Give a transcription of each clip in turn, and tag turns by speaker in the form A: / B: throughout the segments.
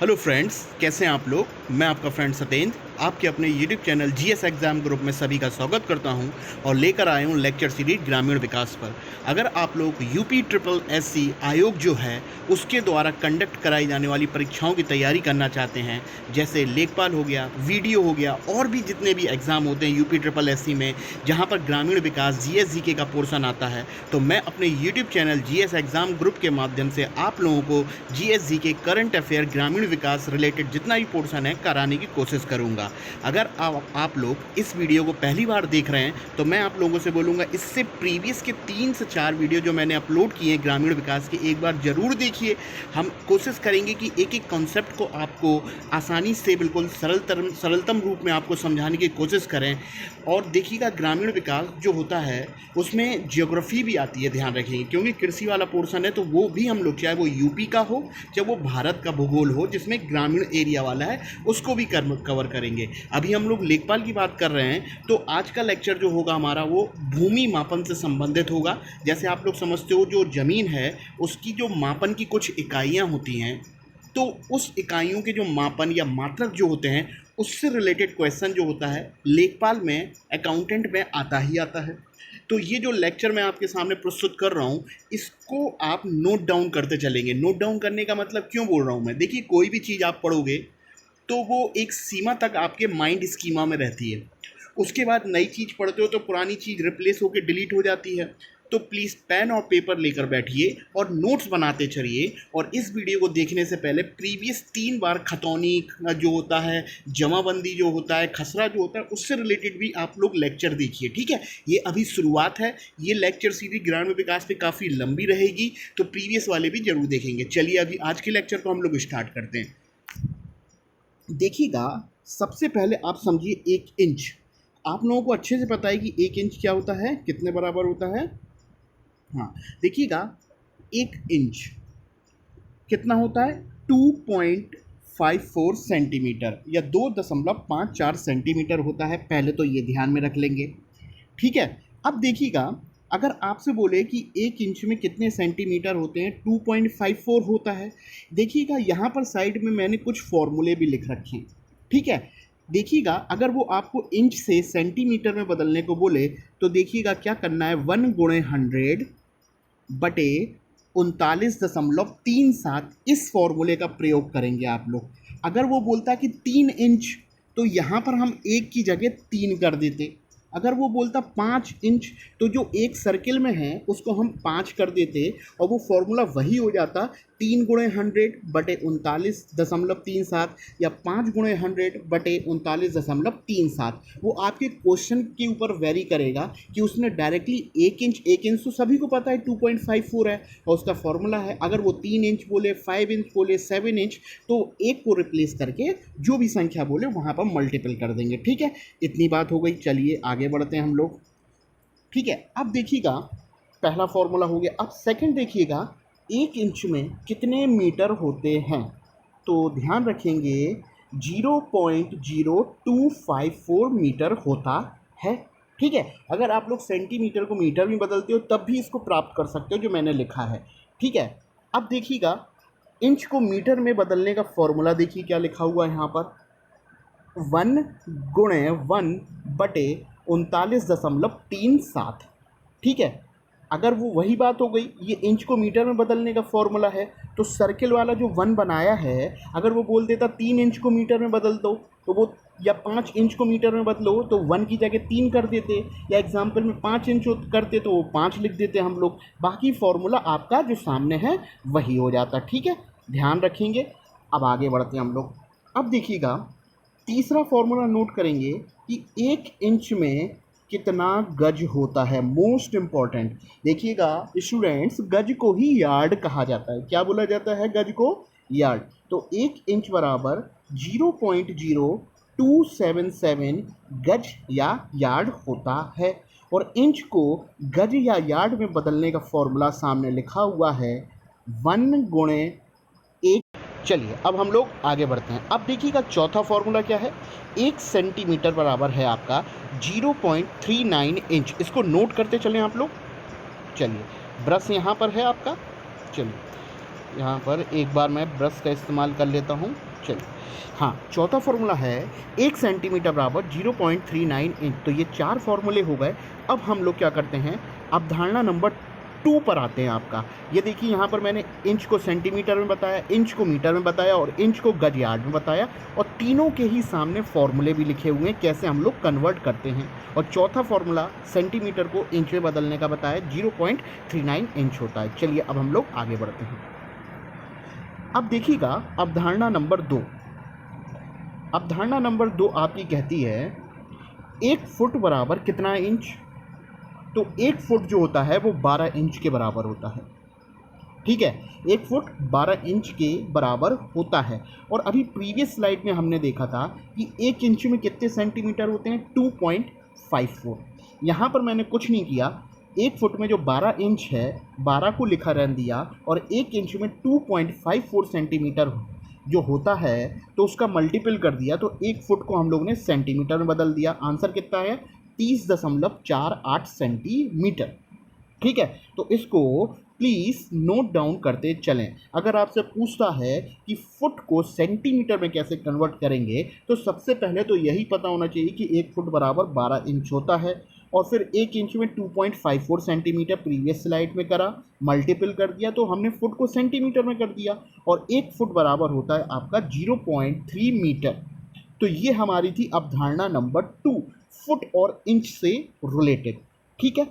A: Hello friends, कैसे हैं आप लोग। मैं आपका फ्रेंड सतेंद्र आपके अपने YouTube channel GS exam group में सभी का स्वागत करता हूं और लेकर आया हूं लेक्चर सीरीज ग्रामीण विकास पर। अगर आप लोग यूपी ट्रिपल एससी आयोग जो है उसके द्वारा कंडक्ट कराई जाने वाली परीक्षाओं की तैयारी करना चाहते हैं, जैसे लेखपाल हो गया, वीडियो हो गया और भी जितने भी एग्ज़ाम होते हैं यूपी ट्रिपल एससी में जहाँ पर ग्रामीण विकास जीएस जीके का पोर्शन आता है, तो मैं अपने YouTube channel GS exam group के माध्यम से आप लोगों को जीएस जीके करंट अफेयर ग्रामीण विकास रिलेटेड जितना भी पोर्शन है कराने की कोशिश करूंगा। अगर आप लोग इस वीडियो को पहली बार देख रहे हैं तो मैं आप लोगों से बोलूँगा इससे प्रीवियस के 3 से 4 वीडियो जो मैंने अपलोड किए हैं ग्रामीण विकास के एक बार ज़रूर देखिए। हम कोशिश करेंगे कि एक एक कॉन्सेप्ट को आपको आसानी से बिल्कुल सरलतम रूप में आपको समझाने की कोशिश करें। और देखिएगा ग्रामीण विकास जो होता है उसमें ज्योग्राफी भी आती है, ध्यान रखिए, क्योंकि कृषि वाला पोर्शन है तो वो भी हम लोग चाहे वो यूपी का हो चाहे वो भारत का भूगोल हो जिसमें ग्रामीण एरिया वाला है उसको भी कवर करेंगे। अभी हम लोग लेखपाल की बात कर रहे हैं तो आज का लेक्चर जो होगा हमारा वो भूमि मापन से संबंधित होगा। जैसे आप लोग समझते हो जो ज़मीन है उसकी जो मापन की कुछ इकाइयाँ होती हैं, तो उस इकाइयों के जो मापन या मात्रक जो होते हैं उससे रिलेटेड क्वेश्चन जो होता है लेखपाल में, अकाउंटेंट में आता ही आता है। तो ये जो लेक्चर मैं आपके सामने प्रस्तुत कर रहा हूँ इसको आप नोट डाउन करते चलेंगे। नोट डाउन करने का मतलब क्यों बोल रहा हूँ मैं, देखिए कोई भी चीज़ आप पढ़ोगे तो वो एक सीमा तक आपके माइंड स्कीमा में रहती है, उसके बाद नई चीज़ पढ़ते हो तो पुरानी चीज़ रिप्लेस होकर डिलीट हो जाती है। तो प्लीज़ पेन और पेपर लेकर बैठिए और नोट्स बनाते चलिए। और इस वीडियो को देखने से पहले प्रीवियस 3 बार खतौनी जो होता है, जमाबंदी जो होता है, खसरा जो होता है, उससे रिलेटेड भी आप लोग लेक्चर देखिए, ठीक है। ये अभी शुरुआत है, ये लेक्चर सीरीज ग्रामीण विकास पे काफ़ी लंबी रहेगी तो प्रीवियस वाले भी जरूर देखेंगे। चलिए अभी आज के लेक्चर को हम लोग स्टार्ट करते हैं। देखिएगा सबसे पहले आप समझिए 1 इंच। आप लोगों को अच्छे से पता है कि 1 इंच क्या होता है, कितने बराबर होता है। हाँ, देखिएगा 1 इंच कितना होता है, 2.54 सेंटीमीटर या 2.54 सेंटीमीटर होता है। पहले तो ये ध्यान में रख लेंगे, ठीक है। अब देखिएगा अगर आपसे बोले कि 1 इंच में कितने सेंटीमीटर होते हैं, 2.54 होता है। देखिएगा यहाँ पर साइड में मैंने कुछ फॉर्मूले भी लिख रखे हैं, ठीक है। देखिएगा अगर वो आपको इंच से सेंटीमीटर में बदलने को बोले तो देखिएगा क्या करना है, 1 गुणे 100 बटे 39.37 इस फॉर्मूले का प्रयोग करेंगे आप लोग। अगर वो बोलता कि 3 इंच तो यहाँ पर हम 1 की जगह 3 कर देते। अगर वो बोलता 5 इंच तो जो एक सर्किल में है उसको हम 5 कर देते और वो फॉर्मूला वही हो जाता, 3 गुणे 100 बटे 39.37 या 5 गुणे 100 बटे 39.37। वो आपके क्वेश्चन के ऊपर वेरी करेगा कि उसने डायरेक्टली 1 इंच तो सभी को पता है 2.54 है और उसका फॉर्मूला है। अगर वो 3 इंच बोले, 5 इंच बोले, 7 इंच तो एक को रिप्लेस करके जो भी संख्या बोले वहाँ पर मल्टीपल कर देंगे, ठीक है। इतनी बात हो गई, चलिए आगे बढ़ते हैं हम लोग, ठीक है। अब देखिएगा पहला फॉर्मूला हो गया। अब सेकंड देखिएगा 1 इंच में कितने मीटर होते हैं, तो ध्यान रखेंगे 0.0254 मीटर होता है, ठीक है। अगर आप लोग सेंटीमीटर को मीटर में बदलते हो तब भी इसको प्राप्त कर सकते हो जो मैंने लिखा है, ठीक है। अब देखिएगा इंच को मीटर में बदलने का फॉर्मूला देखिए क्या लिखा हुआ है यहाँ पर, 1 गुणे 1 बटे 39.37, ठीक है। अगर वो वही बात हो गई, ये इंच को मीटर में बदलने का फॉर्मूला है तो सर्किल वाला जो 1 बनाया है अगर वो बोल देता 3 इंच को मीटर में बदल दो तो वो, या 5 इंच को मीटर में बदलो तो 1 की जगह 3 कर देते, या एग्जाम्पल में 5 इंच करते तो वो 5 लिख देते हम लोग। बाकी फॉर्मूला आपका जो सामने है वही हो जाता, ठीक है, ध्यान रखेंगे। अब आगे बढ़ते हैं हम लोग। अब देखिएगा तीसरा फॉर्मूला नोट करेंगे कि 1 इंच में कितना गज होता है, मोस्ट इम्पॉर्टेंट। देखिएगा स्टूडेंट्स गज को ही यार्ड कहा जाता है। क्या बोला जाता है, गज को यार्ड। तो 1 इंच बराबर 0.0277 गज या यार्ड होता है। और इंच को गज या यार्ड में बदलने का फॉर्मूला सामने लिखा हुआ है 1 गुणे 1। चलिए अब हम लोग आगे बढ़ते हैं। अब देखिएगा चौथा फॉर्मूला क्या है, 1 सेंटीमीटर बराबर है आपका 0.39 इंच। इसको नोट करते चलें आप लोग। चलिए ब्रश यहाँ पर है आपका, चलिए यहाँ पर एक बार मैं ब्रश का इस्तेमाल कर लेता हूँ चलिए, हाँ, चौथा फॉर्मूला है 1 सेंटीमीटर बराबर 0.39 इंच। तो ये 4 फॉर्मूले हो गए। अब हम लोग क्या करते हैं, अवधारणा नंबर 2 पर आते हैं आपका। ये देखिए यहाँ पर मैंने इंच को सेंटीमीटर में बताया, इंच को मीटर में बताया और इंच को गज यार्ड में बताया, और तीनों के ही सामने फॉर्मूले भी लिखे हुए हैं कैसे हम लोग कन्वर्ट करते हैं। और चौथा फॉर्मूला सेंटीमीटर को इंच में बदलने का बताया, 0.39 इंच होता है। चलिए अब हम लोग आगे बढ़ते हैं। अब देखिएगा अवधारणा नंबर 2। अवधारणा नंबर 2 आपकी कहती है 1 फुट बराबर कितना इंच। तो 1 फुट जो होता है वो 12 इंच के बराबर होता है। ठीक है, 1 फुट 12 इंच के बराबर होता है। और अभी प्रीवियस स्लाइड में हमने देखा था कि 1 इंच में कितने सेंटीमीटर होते हैं, 2.54। यहाँ पर मैंने कुछ नहीं किया, 1 फुट में जो 12 इंच है 12 को लिखा रहने दिया, और 1 इंच में 2.54 सेंटीमीटर जो होता है तो उसका मल्टीपल कर दिया, तो 1 फुट को हम लोग ने सेंटीमीटर में बदल दिया। आंसर कितना है, 30.48 सेंटीमीटर। ठीक है, तो इसको प्लीज़ नोट डाउन करते चलें। अगर आपसे पूछता है कि फुट को सेंटीमीटर में कैसे कन्वर्ट करेंगे, तो सबसे पहले तो यही पता होना चाहिए कि 1 फुट बराबर 12 इंच होता है, और फिर 1 इंच में 2.54 सेंटीमीटर प्रीवियस स्लाइड में करा, मल्टीपल कर दिया तो हमने फुट को सेंटीमीटर में कर दिया, और 1 फुट बराबर होता है आपका 0.3 मीटर। तो ये हमारी थी अवधारणा नंबर 2, फुट और इंच से रिलेटेड। ठीक है,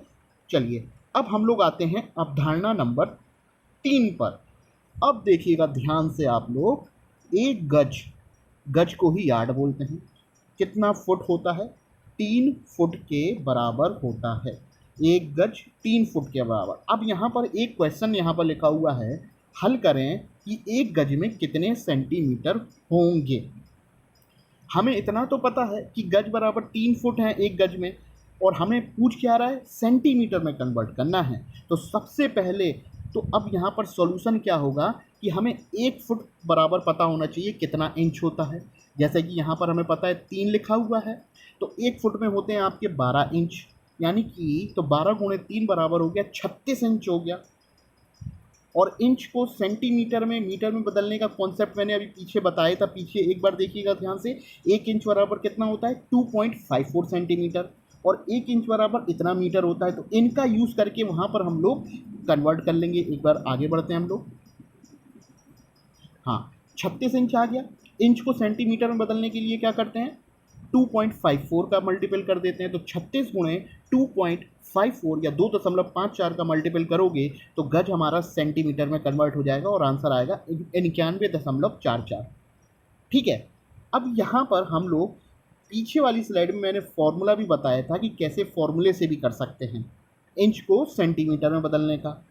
A: चलिए अब हम लोग आते हैं अवधारणा नंबर 3 पर। अब देखिएगा ध्यान से आप लोग, एक गज, गज को ही यार्ड बोलते हैं, कितना फुट होता है, 3 फुट के बराबर होता है। एक गज 3 फुट के बराबर। अब यहाँ पर एक क्वेश्चन यहाँ पर लिखा हुआ है, हल करें कि एक गज में कितने सेंटीमीटर होंगे। हमें इतना तो पता है कि गज बराबर 3 फुट है एक गज में, और हमें पूछ क्या रहा है, सेंटीमीटर में कन्वर्ट करना है। तो सबसे पहले तो अब यहाँ पर सॉल्यूशन क्या होगा कि हमें 1 फुट बराबर पता होना चाहिए कितना इंच होता है। जैसे कि यहाँ पर हमें पता है 3 लिखा हुआ है, तो 1 फुट में होते हैं आपके 12 इंच, यानी कि तो 12 गुणे 3 बराबर हो गया 36 इंच हो गया। और इंच को सेंटीमीटर में मीटर में बदलने का कॉन्सेप्ट मैंने अभी पीछे बताया था, पीछे एक बार देखिएगा ध्यान से। 1 इंच बराबर कितना होता है, 2.54 सेंटीमीटर, और 1 इंच बराबर इतना मीटर होता है। तो इनका यूज़ करके वहाँ पर हम लोग कन्वर्ट कर लेंगे। एक बार आगे बढ़ते हैं हम लोग। हाँ, 36 इंच आ गया। इंच को सेंटीमीटर में बदलने के लिए क्या करते हैं, 2.54 का मल्टीपल कर देते हैं। तो 36 गुणे 2.54 या 2.54 का मल्टीपल करोगे तो गज हमारा सेंटीमीटर में कन्वर्ट हो जाएगा, और आंसर आएगा 91.44। ठीक है, अब यहाँ पर हम लोग पीछे वाली स्लाइड में मैंने फॉर्मूला भी बताया था कि कैसे फॉर्मूले से भी कर सकते हैं इंच को सेंटीमीटर में बदलने का।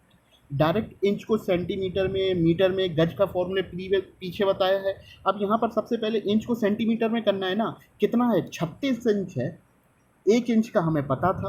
A: डायरेक्ट इंच को सेंटीमीटर में, मीटर में, गज का फॉर्मूले पीछे बताया है। अब यहाँ पर सबसे पहले इंच को सेंटीमीटर में करना है ना, कितना है, 36 इंच है। 1 इंच का हमें पता था,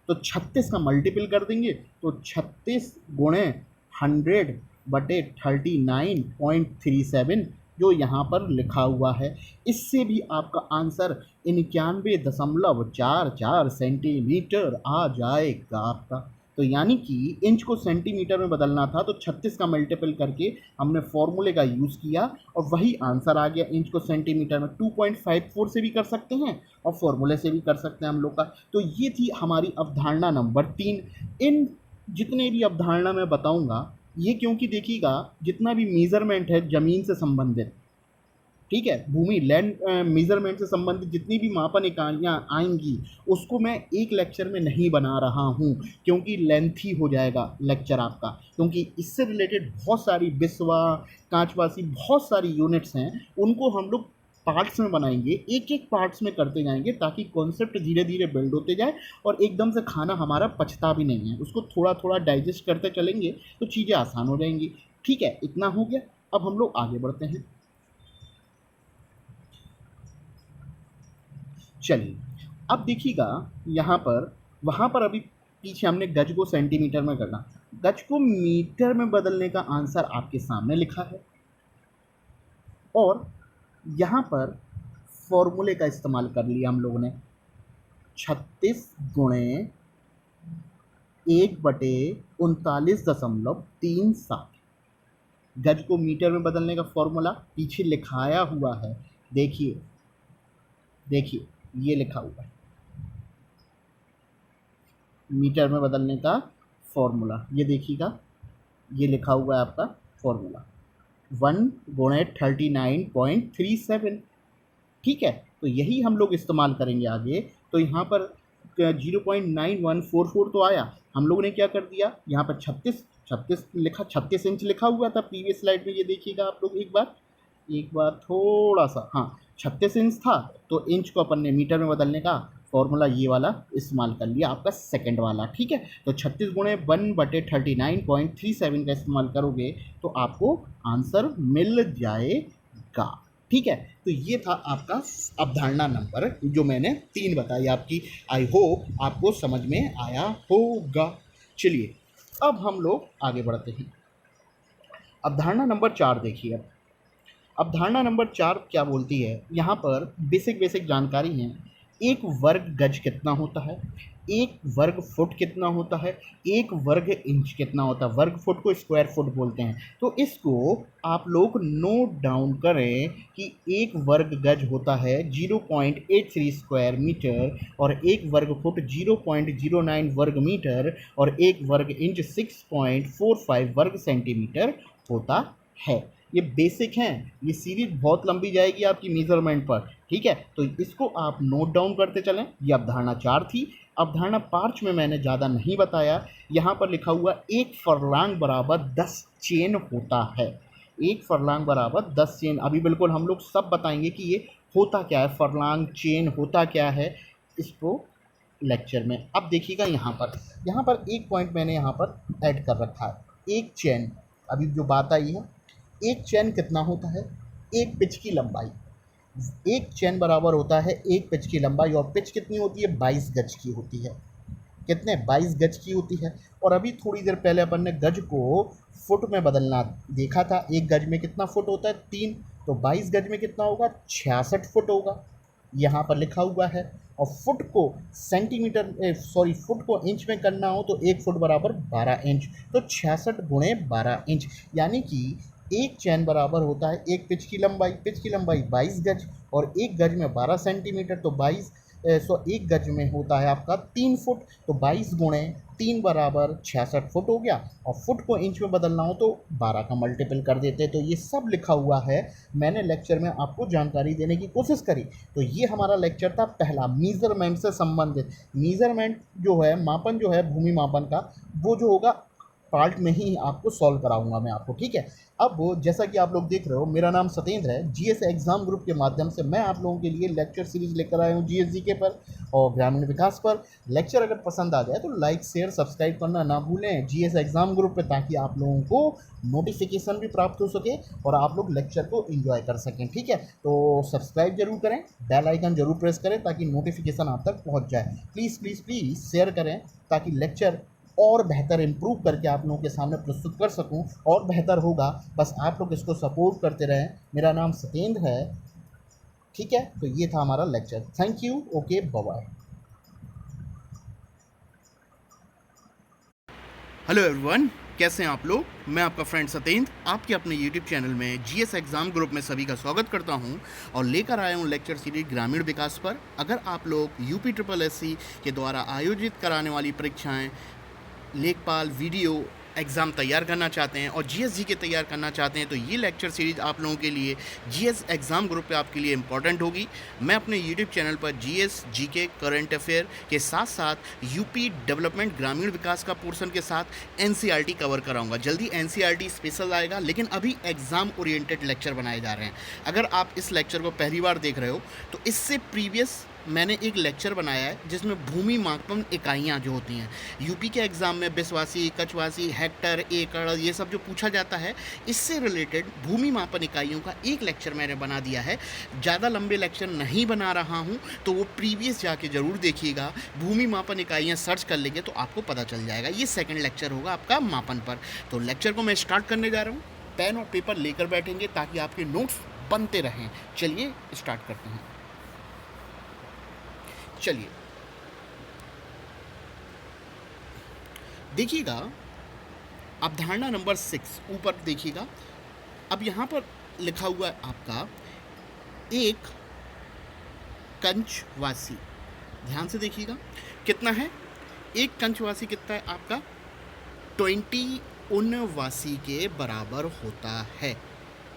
A: तो 36 का मल्टीपल कर देंगे, तो 36 गुणे 100/39.37 जो यहाँ पर लिखा हुआ है, इससे भी आपका आंसर 91.44 सेंटीमीटर आ जाएगा आपका। तो यानी कि इंच को सेंटीमीटर में बदलना था, तो 36 का मल्टीपल करके हमने फॉर्मूले का यूज़ किया, और वही आंसर आ गया। इंच को सेंटीमीटर में 2.54 से भी कर सकते हैं और फॉर्मूले से भी कर सकते हैं हम लोग का। तो ये थी हमारी अवधारणा नंबर 3। इन जितने भी अवधारणा मैं बताऊंगा, ये क्योंकि देखिएगा जितना भी मेज़रमेंट है ज़मीन से संबंधित, ठीक है, भूमि लैंड मेजरमेंट से संबंधित जितनी भी मापन इकाइयाँ आएंगी उसको मैं एक लेक्चर में नहीं बना रहा हूँ, क्योंकि लेंथी हो जाएगा लेक्चर आपका। क्योंकि इससे रिलेटेड बहुत सारी बिस्वा, कांचवासी, बहुत सारी यूनिट्स हैं, उनको हम लोग पार्ट्स में बनाएंगे, एक एक पार्ट्स में करते जाएंगे, ताकि कॉन्सेप्ट धीरे धीरे बिल्ड होते जाए और एकदम से खाना हमारा पचता भी नहीं है। उसको थोड़ा थोड़ा डाइजेस्ट करते चलेंगे तो चीज़ें आसान हो जाएंगी। ठीक है, इतना हो गया। अब हम लोग आगे बढ़ते हैं। चलिए, अब देखिएगा यहाँ पर, वहाँ पर अभी पीछे हमने गज को सेंटीमीटर में करना, गज को मीटर में बदलने का आंसर आपके सामने लिखा है, और यहाँ पर फॉर्मूले का इस्तेमाल कर लिया हम लोगों ने। 36 गुणे 1/39.37, गज को मीटर में बदलने का फॉर्मूला पीछे लिखाया हुआ है, देखिए देखिए ये लिखा हुआ है, मीटर में बदलने का फॉर्मूला, ये देखिएगा, ये लिखा हुआ है आपका फॉर्मूला 1 × 39.37। ठीक है, तो यही हम लोग इस्तेमाल करेंगे आगे। तो यहाँ पर 0.9144 तो आया, हम लोगों ने क्या कर दिया, यहाँ पर 36 लिखा, 36 इंच लिखा हुआ था प्रीवियस स्लाइड में, ये देखिएगा आप लोग एक बार थोड़ा सा, हाँ 36 इंच था, तो इंच को अपन ने मीटर में बदलने का फॉर्मूला ये वाला इस्तेमाल कर लिया, आपका सेकंड वाला। ठीक है, तो 36 × 1/39.37 का इस्तेमाल करोगे तो आपको आंसर मिल जाएगा। ठीक है, तो ये था आपका अवधारणा नंबर जो मैंने 3 बताई आपकी। आई होप आपको समझ में आया होगा। चलिए अब हम लोग आगे बढ़ते हैं। अवधारणा नंबर 4 देखिए। अब अवधारणा नंबर 4 क्या बोलती है, यहाँ पर बेसिक जानकारी है। एक वर्ग गज कितना होता है, एक वर्ग फुट कितना होता है, एक वर्ग इंच कितना होता है, वर्ग फुट को स्क्वायर फुट बोलते हैं। तो इसको आप लोग नोट डाउन करें कि एक वर्ग गज होता है 0.83 स्क्वायर मीटर, और एक वर्ग फुट 0.09 वर्ग मीटर, और एक वर्ग इंच 6.45 वर्ग सेंटीमीटर होता है। ये बेसिक हैं, ये सीरीज बहुत लंबी जाएगी आपकी मेजरमेंट पर। ठीक है, तो इसको आप नोट डाउन करते चलें। ये अवधारणा 4 थी। अवधारणा 5 में मैंने ज़्यादा नहीं बताया, यहाँ पर लिखा हुआ एक फरलांग बराबर 10 चेन होता है। एक फरलांग बराबर 10 चेन, अभी बिल्कुल हम लोग सब बताएंगे कि ये होता क्या है, फरलांग चेन होता क्या है, इसको लेक्चर में। अब देखिएगा यहाँ पर एक पॉइंट मैंने यहाँ पर ऐड कर रखा है। एक चेन, अभी जो बात आई है, एक चेन कितना होता है, एक पिच की लंबाई। एक चेन बराबर होता है एक पिच की लंबाई, और पिच कितनी होती है, 22 गज की होती है। कितने, 22 गज की होती है। और अभी थोड़ी देर पहले अपन ने गज को फुट में बदलना देखा था। एक गज में कितना फुट होता है, 3, तो 22 गज में कितना होगा, 66 फुट होगा, यहाँ पर लिखा हुआ है। और फुट को फुट को इंच में करना हो तो एक फुट बराबर 12 इंच, तो 66 × 12 इंच, यानी कि एक चैन बराबर होता है एक पिच की लंबाई 22 गज, और एक गज में 12 सेंटीमीटर, तो एक गज में होता है आपका 3 फुट, तो 22 × 3 बराबर 66 फुट हो गया। और फुट को इंच में बदलना हो तो 12 का मल्टीपल कर देते। तो ये सब लिखा हुआ है, मैंने लेक्चर में आपको जानकारी देने की कोशिश करी। तो ये हमारा लेक्चर था पहला, मीज़रमेंट से संबंधित। मीज़रमेंट जो है, मापन जो है, भूमि मापन का, वो जो होगा पार्ट में ही आपको सॉल्व कराऊंगा मैं आपको। ठीक है, अब जैसा कि आप लोग देख रहे हो, मेरा नाम सतेंद्र है। जीएस एग्जाम ग्रुप के माध्यम से मैं आप लोगों के लिए लेक्चर सीरीज लेकर आया हूँ जीएस जीके पर और ग्रामीण विकास पर। लेक्चर अगर पसंद आ जाए तो लाइक शेयर सब्सक्राइब करना ना भूलें जीएस एग्जाम ग्रुप पे, ताकि आप लोगों को नोटिफिकेशन भी प्राप्त हो सके और आप लोग लेक्चर को एंजॉय कर सकें। ठीक है, तो सब्सक्राइब जरूर करें, बेल आइकन जरूर प्रेस करें ताकि नोटिफिकेशन आप तक पहुँच जाए। प्लीज़ प्लीज़ प्लीज़ शेयर करें ताकि लेक्चर और बेहतर इम्प्रूव करके आप लोगों के सामने प्रस्तुत कर सकूं, और बेहतर होगा, बस आप लोग इसको सपोर्ट करते रहें। मेरा नाम सतेंद्र है। ठीक है, तो ये था हमारा lecture. Thank you, okay, bye bye. Hello everyone, कैसे हैं आप लोग। मैं आपका फ्रेंड सतेंद्र आपके अपने YouTube चैनल में जीएस एग्ज़ाम ग्रुप में सभी का स्वागत करता हूं, और लेकर आया हूं लेक्चर सीरीज ग्रामीण विकास पर। अगर आप लोग यूपी SSSC के द्वारा आयोजित कराने वाली परीक्षाएं, लेखपाल, वीडियो एग्ज़ाम तैयार करना चाहते हैं और जीएस के तैयार करना चाहते हैं, तो ये लेक्चर सीरीज़ आप लोगों के लिए जीएस एग्ज़ाम ग्रुप पे आपके लिए इम्पॉर्टेंट होगी। मैं अपने यूट्यूब चैनल पर जीएस जीके करंट अफेयर के साथ साथ यूपी डेवलपमेंट ग्रामीण विकास का पोर्शन के साथ एनसीईआरटी कवर कराऊंगा। जल्दी एनसीईआरटी स्पेशल आएगा, लेकिन अभी एग्ज़ाम ओरिएंटेड लेक्चर बनाए जा रहे हैं। अगर आप इस लेक्चर को पहली बार देख रहे हो तो इससे प्रीवियस मैंने एक लेक्चर बनाया है जिसमें भूमि मापन इकाइयाँ जो होती हैं, यूपी के एग्ज़ाम में बिस्वासी, कचवासी, हेक्टर, एकड़, ये सब जो पूछा जाता है, इससे रिलेटेड भूमि मापन इकाइयों का एक लेक्चर मैंने बना दिया है। ज़्यादा लंबे लेक्चर नहीं बना रहा हूँ, तो वो प्रीवियस जाके ज़रूर देखिएगा। भूमि मापन इकाइयाँ सर्च कर लेंगे तो आपको पता चल जाएगा। ये सेकेंड लेक्चर होगा आपका मापन पर। तो लेक्चर को मैं स्टार्ट करने जा रहा हूँ। पेन और पेपर लेकर बैठेंगे ताकि आपके नोट्स बनते रहें। चलिए स्टार्ट करते हैं। चलिए देखिएगा, अवधारणा नंबर 6 ऊपर देखिएगा, अब यहाँ पर लिखा हुआ है आपका एक कंचवासी, ध्यान से देखिएगा कितना है, एक कंचवासी कितना है आपका 20 उनवासी के बराबर होता है।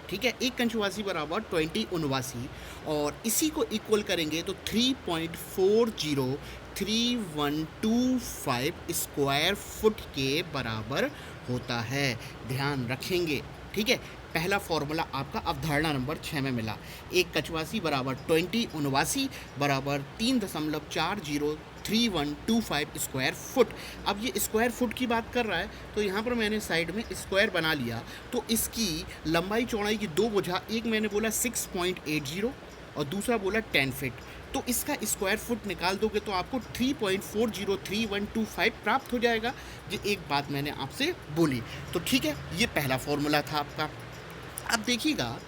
A: ठीक है, एक कंचवासी बराबर 20 उनवासी, और इसी को इक्वल करेंगे तो 3.403125 स्क्वायर फुट के बराबर होता है। ध्यान रखेंगे, ठीक है। पहला फॉर्मूला आपका अवधारणा नंबर 6 में मिला, एक कंचवासी बराबर 20 उनवासी बराबर 3.403125 स्क्वायर फुट। अब ये स्क्वायर फुट की बात कर रहा है तो यहाँ पर मैंने साइड में स्क्वायर बना लिया, तो इसकी लंबाई चौड़ाई की दो भुजा, एक मैंने बोला 6.80 और दूसरा बोला 10 फीट, तो इसका स्क्वायर फुट निकाल दोगे तो आपको 3.403125 प्राप्त हो जाएगा। ये एक बात मैंने आपसे बोली, तो ठीक है, ये पहला फॉर्मूला था आपका। अब देखिएगा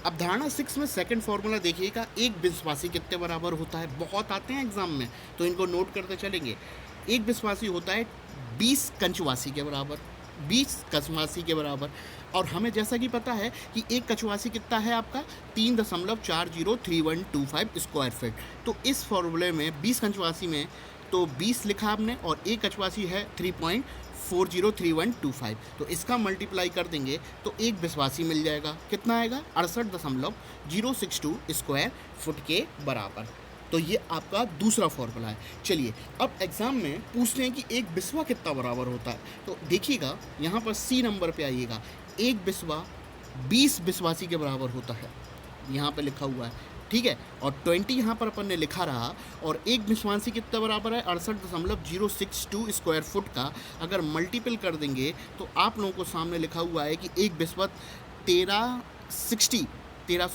A: अवधारणा 6 में सेकंड फॉर्मूला देखिएगा, एक विश्वासी कितने बराबर होता है, बहुत आते हैं एग्जाम में तो इनको नोट करते चलेंगे। एक विश्वासी होता है 20 कंचवासी के बराबर, 20 कंचवासी के बराबर, और हमें जैसा कि पता है कि एक कंचवासी कितना है आपका 3.403125 स्क्वायर फीट। तो इस फॉर्मूले में 20 कंचवासी में तो 20 लिखा आपने और एक कंचवासी है 3.403125, तो इसका मल्टीप्लाई कर देंगे तो एक विश्वासी मिल जाएगा, कितना आएगा 68.062 स्क्वायर फुट के बराबर। तो ये आपका दूसरा फॉर्मूला है। चलिए अब एग्जाम में पूछते हैं कि एक बिस्वा कितना बराबर होता है, तो देखिएगा यहाँ पर सी नंबर पे आइएगा, एक बिस्वा 20 विश्वासी के बराबर होता है, यहाँ पे लिखा हुआ है, ठीक है, और 20 यहाँ पर अपन ने लिखा रहा, और एक विश्वासी कितना बराबर है 68.062 स्क्वायर फुट का अगर मल्टीपल कर देंगे तो आप लोगों को सामने लिखा हुआ है कि एक बिस्वा 1360 या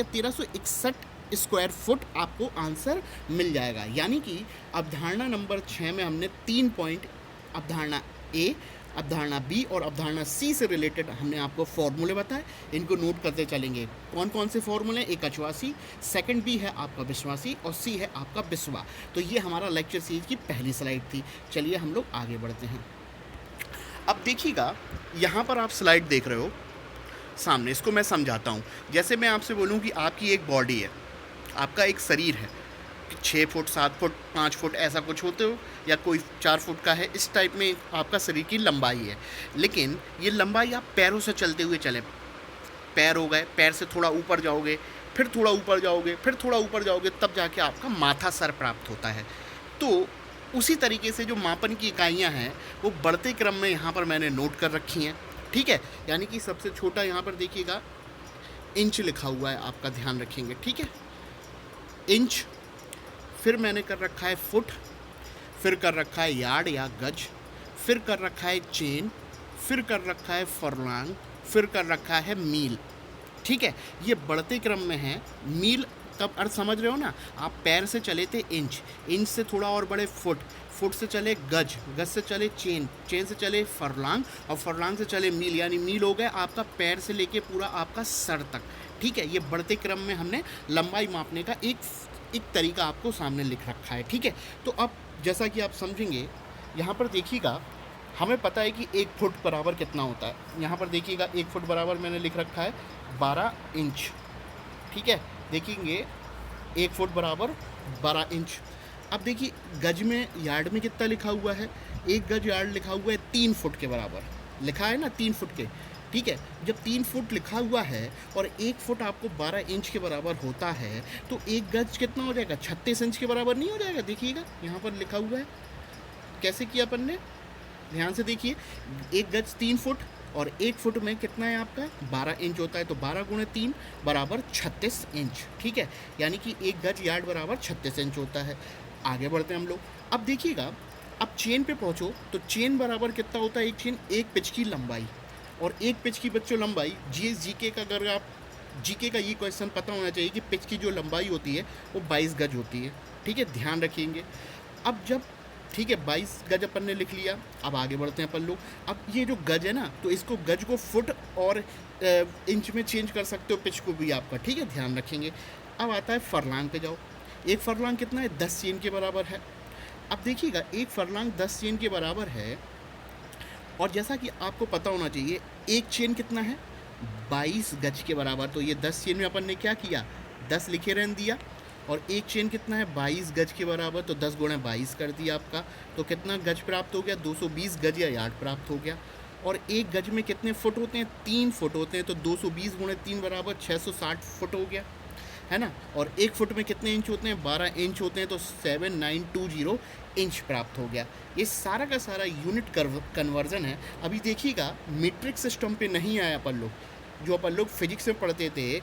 A: 1361 स्क्वायर फुट आपको आंसर मिल जाएगा। यानी कि अवधारणा नंबर 6 में हमने 3 पॉइंट, अवधारणा ए, अवधारणा बी और अवधारणा सी से रिलेटेड हमने आपको फॉर्मूले बताए, इनको नोट करते चलेंगे। कौन कौन से फॉर्मूले, एक कंचवासी, सेकंड बी है आपका विश्वासी और सी है आपका बिस्वा। तो ये हमारा लेक्चर सीरीज की पहली स्लाइड थी। चलिए हम लोग आगे बढ़ते हैं। अब देखिएगा यहाँ पर आप स्लाइड देख रहे हो सामने, इसको मैं समझाता हूँ। जैसे मैं आपसे बोलूँ कि आपकी एक बॉडी है, आपका एक शरीर है, 6 फुट 7 फुट 5 फुट ऐसा कुछ होते हो, या कोई 4 फुट का है, इस टाइप में आपका शरीर की लंबाई है। लेकिन ये लंबाई आप पैरों से चलते हुए चले, पैर हो गए, पैर से थोड़ा ऊपर जाओगे, फिर थोड़ा ऊपर जाओगे, फिर थोड़ा ऊपर जाओगे, तब जाके आपका माथा सर प्राप्त होता है। तो उसी तरीके से जो मापन की इकाइयाँ हैं वो बढ़ते क्रम में यहाँ पर मैंने नोट कर रखी हैं, ठीक है। यानी कि सबसे छोटा यहाँ पर देखिएगा इंच लिखा हुआ है, आपका ध्यान रखेंगे, ठीक है, इंच, फिर मैंने कर रखा है फुट, फिर कर रखा है यार्ड या गज, फिर कर रखा है चेन, फिर कर रखा है फरलांग, फिर कर रखा है मील, ठीक है। ये बढ़ते क्रम में है। मील तब अर्थ समझ रहे हो ना, आप पैर से चले थे इंच, इंच से थोड़ा और बड़े फुट, फुट से चले गज, गज से चले चेन, चेन से चले फरलांग और फरलांग से चले मील, यानी मील हो गया आपका पैर से लेके पूरा आपका सर तक, ठीक है। ये बढ़ते क्रम में हमने लंबाई मापने का एक तरीका आपको सामने लिख रखा है, ठीक है। तो अब जैसा कि आप समझेंगे यहाँ पर देखिएगा, हमें पता है कि 1 फुट बराबर कितना होता है। यहाँ पर देखिएगा 1 फुट बराबर मैंने लिख रखा है 12 इंच, ठीक है। देखेंगे 1 फुट बराबर 12 इंच। अब देखिए गज में, यार्ड में कितना लिखा हुआ है, एक गज यार्ड लिखा हुआ है 3 फुट के बराबर, लिखा है ना 3 फुट के, ठीक है। जब 3 फुट लिखा हुआ है और 1 फुट आपको 12 इंच के बराबर होता है तो एक गज कितना हो जाएगा, 36 इंच के बराबर नहीं हो जाएगा। देखिएगा यहाँ पर लिखा हुआ है, कैसे किया अपन ने, ध्यान से देखिए, एक गज 3 फुट और 1 फुट में कितना है आपका 12 इंच होता है, तो 12 गुणे 3 बराबर 36 इंच, ठीक है। यानी कि एक गज यार्ड बराबर 36 इंच होता है। आगे बढ़ते हैं हम लोग। अब देखिएगा, अब चेन पे पहुँचो तो चेन बराबर कितना होता है, एक चेन, एक पिच की लंबाई, और एक पिच की बच्चों लंबाई, जीके का, अगर आप जीके का ये क्वेश्चन पता होना चाहिए कि पिच की जो लंबाई होती है वो 22 गज होती है, ठीक है, ध्यान रखेंगे। अब जब, ठीक है, 22 गज अपन ने लिख लिया, अब आगे बढ़ते हैं अपन लोग। अब ये जो गज है ना, तो इसको गज को फुट और इंच में चेंज कर सकते हो, पिच को भी आपका, ठीक है, ध्यान रखेंगे। अब आता है फरलांग पे जाओ, एक फरलांग कितना है 10 चेन के बराबर है। अब देखिएगा एक फरलांग 10 चेन के बराबर है, और जैसा कि आपको पता होना चाहिए एक चेन कितना है 22 गज के बराबर। तो ये 10 चेन में अपन ने क्या किया, 10 लिखे रहने दिया, और एक चेन कितना है 22 गज के बराबर, तो 10 गुणे 22 कर दिया आपका। तो कितना गज प्राप्त हो गया, 220 गज या यार्ड प्राप्त हो गया। और एक गज में कितने फुट होते हैं, 3 फुट होते हैं, तो 220 गुणे 3 बराबर 660 फुट हो गया, है ना। और एक फुट में कितने इंच होते हैं, 12 इंच होते हैं, तो 7920 इंच प्राप्त हो गया। ये सारा का सारा यूनिट कन्वर्जन है। अभी देखिएगा मीट्रिक सिस्टम पे नहीं आया अपन लोग, जो अपन लोग फिजिक्स में पढ़ते थे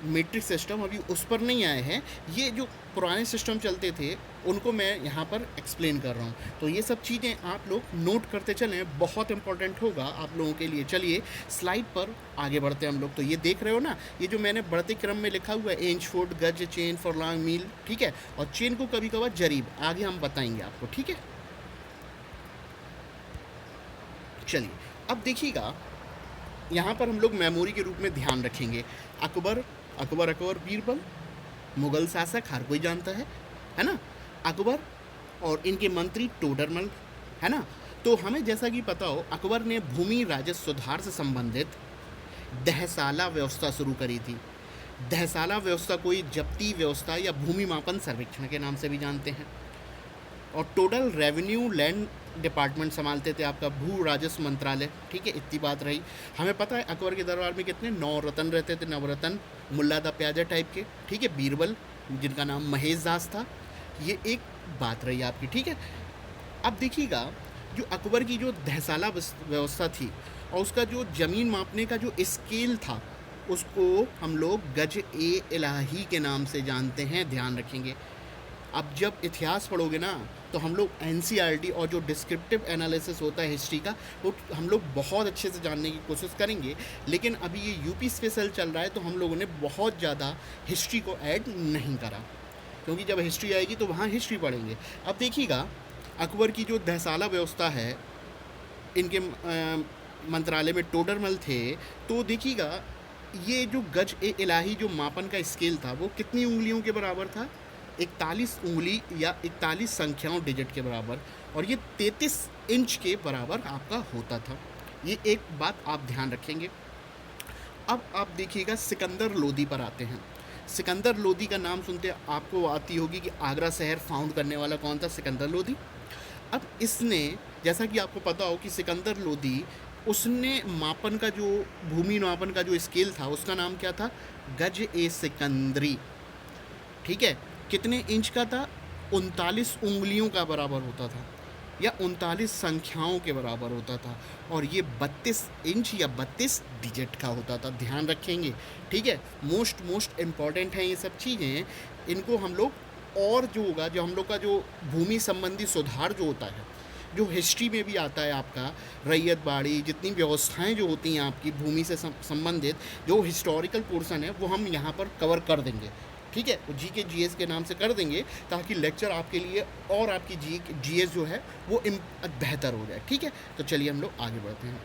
A: मीट्रिक सिस्टम, अभी उस पर नहीं आए हैं। ये जो पुराने सिस्टम चलते थे उनको मैं यहाँ पर एक्सप्लेन कर रहा हूँ। तो ये सब चीज़ें आप लोग नोट करते चलें, बहुत इंपॉर्टेंट होगा आप लोगों के लिए। चलिए स्लाइड पर आगे बढ़ते हैं हम लोग। तो ये देख रहे हो ना, ये जो मैंने बढ़ते क्रम में लिखा हुआ है, इंच, फुट, गज, चेन, फरलॉन्ग, मील, ठीक है। और चेन को कभी कभार जरीब, आगे हम बताएंगे आपको, ठीक है। चलिए अब देखिएगा, यहाँ पर हम लोग मेमोरी के रूप में ध्यान रखेंगे। अकबर बीरबल, मुगल शासक हर कोई जानता है ना। अकबर और इनके मंत्री टोडरमल, है ना। तो हमें जैसा कि पता हो, अकबर ने भूमि राजस्व सुधार से संबंधित दहसाला व्यवस्था शुरू करी थी। दहसाला व्यवस्था कोई जब्ती व्यवस्था या भूमि मापन सर्वेक्षण के नाम से भी जानते हैं। और टोटल रेवेन्यू लैंड डिपार्टमेंट संभालते थे आपका भू राजस्व मंत्रालय, ठीक है। इतनी बात रही। हमें पता है अकबर के दरबार में कितने 9 रतन रहते थे, नवरत्न, मुल्ला दा प्याजा टाइप के, ठीक है। बीरबल जिनका नाम महेश दास था, ये एक बात रही आपकी, ठीक है। अब देखिएगा, जो अकबर की जो दहसाला व्यवस्था थी और उसका जो ज़मीन मापने का जो स्केल था, उसको हम लोग गज ए इलाही के नाम से जानते हैं, ध्यान रखेंगे। अब जब इतिहास पढ़ोगे ना, तो हम लोग एनसीईआरटी और जो डिस्क्रिप्टिव एनालिसिस होता है हिस्ट्री का, वो हम लोग बहुत अच्छे से जानने की कोशिश करेंगे। लेकिन अभी ये यूपी स्पेशल चल रहा है, तो हम लोगों ने बहुत ज़्यादा हिस्ट्री को ऐड नहीं करा, क्योंकि जब हिस्ट्री आएगी तो वहाँ हिस्ट्री पढ़ेंगे। अब देखिएगा, अकबर की जो दहसाला व्यवस्था है, इनके मंत्रालय में टोडरमल थे। तो देखिएगा, ये जो गज ए इलाही जो मापन का स्केल था, वो कितनी उंगलियों के बराबर था, 41 उंगली या 41 संख्याओं डिजिट के बराबर, और ये 33 इंच के बराबर आपका होता था। ये एक बात आप ध्यान रखेंगे। अब आप देखिएगा, सिकंदर लोदी पर आते हैं। सिकंदर लोदी का नाम सुनते आपको आती होगी कि आगरा शहर फाउंड करने वाला कौन था, सिकंदर लोदी। अब इसने, जैसा कि आपको पता हो कि सिकंदर लोदी, उसने मापन का जो भूमि मापन का जो स्केल था, उसका नाम क्या था, गज ए सिकंदरी, ठीक है। कितने इंच का था, 39 उंगलियों का बराबर होता था, या 39 संख्याओं के बराबर होता था। और ये 32 इंच या 32 डिजिट का होता था, ध्यान रखेंगे, ठीक है। मोस्ट इम्पॉर्टेंट है ये सब चीज़ें। इनको हम लोग, और जो होगा, जो हम लोग का जो भूमि संबंधी सुधार जो होता है, जो हिस्ट्री में भी आता है आपका, रैयत बाड़ी, जितनी व्यवस्थाएं जो होती हैं आपकी भूमि से संबंधित, जो हिस्टोरिकल पोर्शन है, वो हम यहाँ पर कवर कर देंगे, ठीक है। वो जीके जीएस के नाम से कर देंगे, ताकि लेक्चर आपके लिए और आपकी जीएस जो है वो बेहतर हो जाए, ठीक है। तो चलिए हम लोग आगे बढ़ते हैं।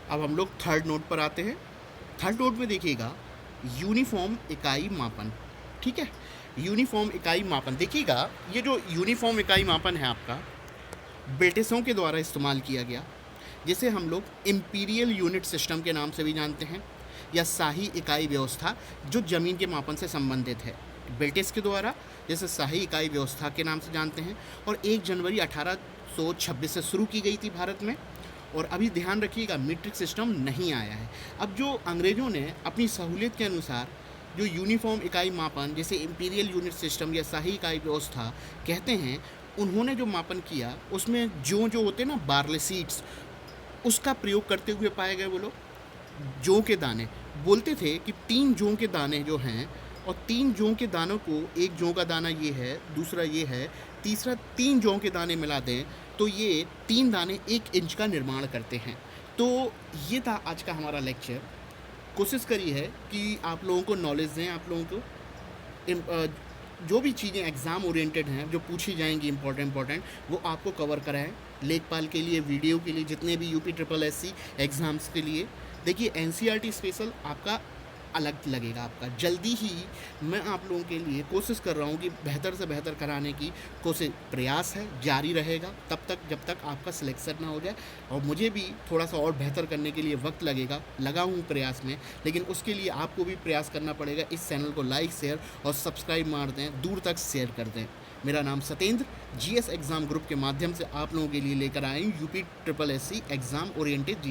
A: अब हम लोग थर्ड नोट पर आते हैं। थर्ड नोट में देखिएगा, यूनिफॉर्म इकाई मापन, ठीक है। यूनिफॉर्म इकाई मापन, देखिएगा, ये जो यूनिफॉर्म इकाई मापन है आपका, ब्रिटिशों के द्वारा इस्तेमाल किया गया, जिसे हम लोग इम्पीरियल यूनिट सिस्टम के नाम से भी जानते हैं, या शाही इकाई व्यवस्था, जो ज़मीन के मापन से संबंधित है, ब्रिटिश के द्वारा, जैसे शाही इकाई व्यवस्था के नाम से जानते हैं। और 1 जनवरी 1826 से शुरू की गई थी भारत में। और अभी ध्यान रखिएगा, मीट्रिक सिस्टम नहीं आया है। अब जो अंग्रेज़ों ने अपनी सहूलियत के अनुसार जो यूनिफॉर्म इकाई मापन, जैसे इम्पीरियल यूनिट सिस्टम या शाही इकाई व्यवस्था कहते हैं, उन्होंने जो मापन किया, उसमें जो होते हैं ना बार्ले सीड्स, उसका प्रयोग करते हुए पाए गए। वो लोग जौ के दाने बोलते थे कि 3 जौ के दाने जो हैं, और 3 जौ के दानों को, एक जौ का दाना ये है, दूसरा ये है, तीसरा 3 जौ के दाने मिला दें तो ये 3 दाने 1 इंच का निर्माण करते हैं। तो ये था आज का हमारा लेक्चर। कोशिश करी है कि आप लोगों को नॉलेज दें, आप लोगों को जो भी चीज़ें एग्ज़ाम ओरिएंटेड हैं, जो पूछी जाएंगी इम्पोर्टेंट, वो आपको कवर कराएं। लेखपाल के लिए, वीडियो के लिए, जितने भी यूपी SSSC एग्ज़ाम्स के लिए। देखिए, एनसीईआरटी स्पेशल आपका अलग लगेगा आपका। जल्दी ही मैं आप लोगों के लिए कोशिश कर रहा हूँ कि बेहतर से बेहतर कराने की कोशिश, प्रयास है, जारी रहेगा तब तक जब तक आपका सिलेक्शन ना हो जाए। और मुझे भी थोड़ा सा और बेहतर करने के लिए वक्त लगेगा, लगा हूँ प्रयास में, लेकिन उसके लिए आपको भी प्रयास करना पड़ेगा। इस चैनल को लाइक, शेयर और सब्सक्राइब मार दें, दूर तक शेयर कर दें। मेरा नाम सतेंद्र, जीएस एग्ज़ाम ग्रुप के माध्यम से आप लोगों के लिए लेकर आए हूँ UP triple SC exam oriented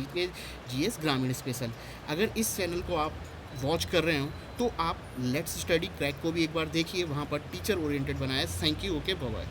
A: GS ग्रामीण स्पेशल। अगर इस चैनल को आप वॉच कर रहे हो तो आप लेट्स स्टडी क्रैक को भी एक बार देखिए, वहाँ पर टीचर ओरिएंटेड बनाया है। Thank you, okay, bye bye.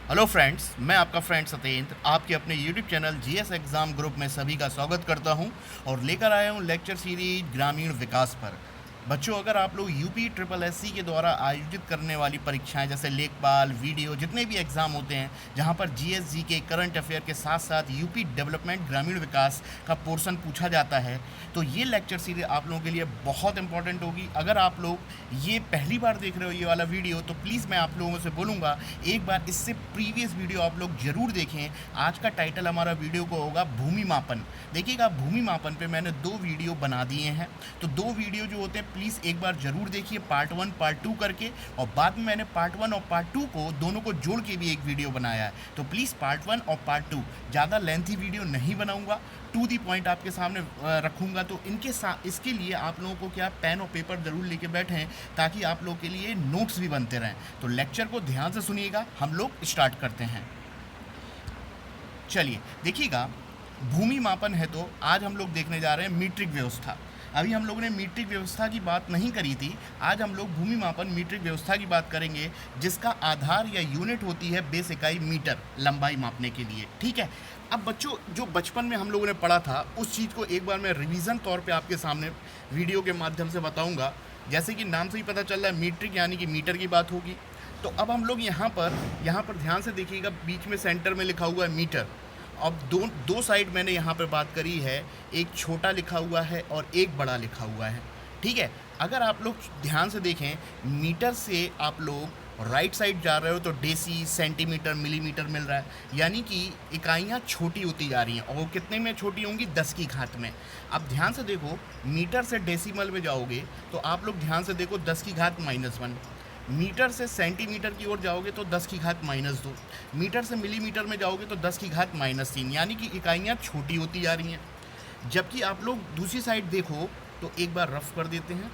A: Hello friends, मैं आपका फ्रेंड सतेंद्र आपके अपने YouTube channel GS exam group में सभी का स्वागत करता हूं और लेकर आया हूं लेक्चर सीरीज ग्रामीण विकास पर। बच्चों, अगर आप लोग यूपी ट्रिपल एससी के द्वारा आयोजित करने वाली परीक्षाएं जैसे लेखपाल, वीडियो, जितने भी एग्ज़ाम होते हैं जहां पर जीएसजी के करंट अफेयर के साथ साथ यूपी डेवलपमेंट ग्रामीण विकास का पोर्शन पूछा जाता है, तो ये लेक्चर सीरीज आप लोगों के लिए बहुत इंपॉर्टेंट होगी। अगर आप लोग ये पहली बार देख रहे हो ये वाला वीडियो, तो प्लीज़ मैं आप लोगों से बोलूँगा एक बार इससे प्रीवियस वीडियो आप लोग ज़रूर देखें। आज का टाइटल हमारा वीडियो को होगा भूमि मापन। देखिएगा, भूमि मापन पे मैंने 2 वीडियो बना दिए हैं, तो 2 वीडियो जो होते हैं प्लीज़ एक बार ज़रूर देखिए, पार्ट 1 पार्ट 2 करके। और बाद में मैंने पार्ट 1 और पार्ट 2 को दोनों को जोड़ के भी एक वीडियो बनाया है, तो प्लीज़ पार्ट 1 और पार्ट 2, ज़्यादा लेंथी वीडियो नहीं बनाऊंगा, टू दी पॉइंट आपके सामने रखूंगा। तो इनके साथ इसके लिए आप लोगों को क्या पेन और पेपर ज़रूर लेके बैठें ताकि आप लोगों के लिए नोट्स भी बनते रहें। तो लेक्चर को ध्यान से सुनिएगा, हम लोग स्टार्ट करते हैं। चलिए देखिएगा, भूमि मापन है तो आज हम लोग देखने जा रहे हैं मीट्रिक व्यवस्था। अभी हम लोगों ने मीट्रिक व्यवस्था की बात नहीं करी थी, आज हम लोग भूमि मापन मीट्रिक व्यवस्था की बात करेंगे, जिसका आधार या यूनिट होती है बेस इकाई मीटर, लंबाई मापने के लिए। ठीक है, अब बच्चों जो बचपन में हम लोगों ने पढ़ा था उस चीज़ को एक बार मैं रिवीजन तौर पे आपके सामने वीडियो के माध्यम से बताऊंगा। जैसे कि नाम से ही पता चल रहा है मीट्रिक यानी कि मीटर की बात होगी। तो अब हम लोग यहाँ पर ध्यान से देखिएगा, बीच में सेंटर में लिखा हुआ है मीटर। अब दो साइड मैंने यहाँ पर बात करी है, एक छोटा लिखा हुआ है और एक बड़ा लिखा हुआ है। ठीक है, अगर आप लोग ध्यान से देखें, मीटर से आप लोग राइट साइड जा रहे हो तो डेसी, सेंटीमीटर, मिलीमीटर मिल रहा है, यानी कि इकाइयाँ छोटी होती जा रही हैं। और वो कितने में छोटी होंगी? 10 की घात में। अब ध्यान से देखो, मीटर से डेसिमल में जाओगे तो आप लोग ध्यान से देखो 10 की घात -1, मीटर से सेंटीमीटर की ओर जाओगे तो 10 की घात -2, मीटर से मिलीमीटर में जाओगे तो 10 की घात -3, यानी कि इकाइयाँ छोटी होती जा रही हैं। जबकि आप लोग दूसरी साइड देखो तो एक बार रफ कर देते हैं।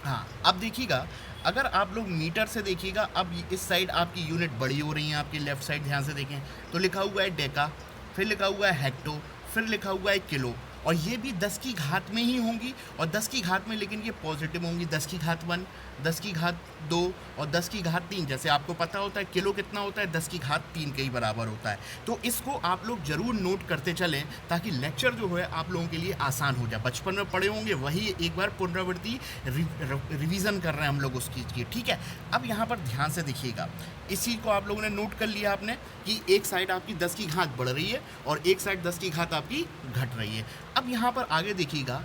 A: हाँ, अब देखिएगा, अगर आप लोग मीटर से देखिएगा, अब इस साइड आपकी यूनिट बड़ी हो रही है, आपकी लेफ्ट साइड ध्यान से देखें तो लिखा हुआ है डेका, फिर लिखा हुआ है हेक्टो, फिर लिखा हुआ है किलो, और ये भी 10 की घात में ही होंगी। और 10 की घात में, लेकिन ये पॉजिटिव होंगी, 10 की घात 1, 10 की घात 2 और 10 की घात 3। जैसे आपको पता होता है किलो कितना होता है, 10 की घात 3 के ही बराबर होता है। तो इसको आप लोग ज़रूर नोट करते चलें ताकि लेक्चर जो है आप लोगों के लिए आसान हो जाए। बचपन में पढ़े होंगे वही एक बार पुनरावृत्ति रिवीजन कर रहे हैं हम लोग उस चीज़ की। ठीक है, अब यहाँ पर ध्यान से देखिएगा, इस चीज़ को आप लोगों ने नोट कर लिया आपने कि एक साइड आपकी 10 की घात बढ़ रही है और एक साइड 10 की घात आपकी घट रही है। अब यहाँ पर आगे देखिएगा,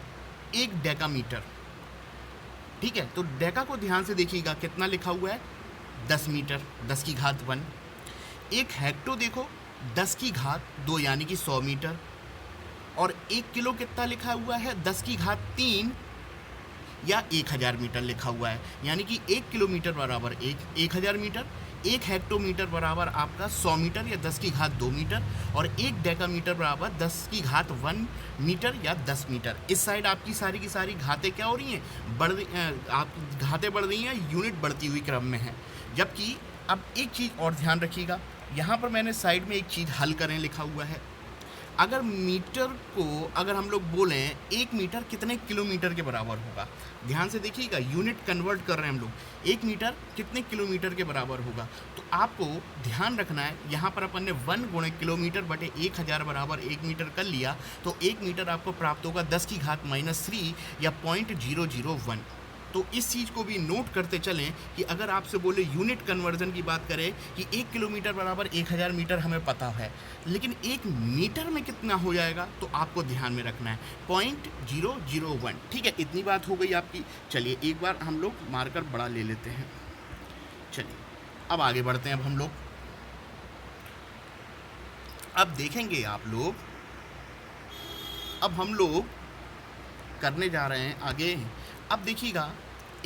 A: एक डेकामीटर। ठीक है, तो डेका को ध्यान से देखिएगा, कितना लिखा हुआ है? 10 मीटर, 10 की घात 1। एक हेक्टो देखो, 10 की घात 2 यानी कि 100 मीटर। और एक किलो कितना लिखा हुआ है? 10 की घात 3 या 1000 मीटर लिखा हुआ है, यानी कि 1 किलोमीटर बराबर 1000 मीटर, 1 हेक्टोमीटर बराबर आपका 100 मीटर या 10 की घात 2 मीटर, और 1 डेकामीटर बराबर 10 की घात 1 मीटर या 10 मीटर। इस साइड आपकी सारी की सारी घातें क्या हो रही हैं? आपकी घातें बढ़ रही हैं, यूनिट बढ़ती हुई क्रम में है। जबकि अब एक चीज़ और ध्यान रखिएगा, यहाँ पर मैंने साइड में एक चीज़ हल करें लिखा हुआ है। अगर मीटर को अगर हम लोग बोलें 1 मीटर कितने किलोमीटर के बराबर होगा, ध्यान से देखिएगा, यूनिट कन्वर्ट कर रहे हैं हम लोग, 1 मीटर कितने किलोमीटर के बराबर होगा। तो आपको ध्यान रखना है, यहाँ पर अपन ने 1 गुणे किलोमीटर बटे 1000 बराबर 1 मीटर कर लिया, तो 1 मीटर आपको प्राप्त होगा 10 की घात -3 या 0.001। तो इस चीज़ को भी नोट करते चलें कि अगर आपसे बोले यूनिट कन्वर्जन की बात करें कि 1 किलोमीटर बराबर 1000 मीटर हमें पता है, लेकिन 1 मीटर में कितना हो जाएगा तो आपको ध्यान में रखना है 0.001। ठीक है, इतनी बात हो गई आपकी। चलिए एक बार हम लोग मार्कर बड़ा ले लेते हैं। चलिए अब आगे बढ़ते हैं। अब हम लोग अब देखेंगे आप लोग, अब हम लोग करने जा रहे हैं आगे। अब देखिएगा,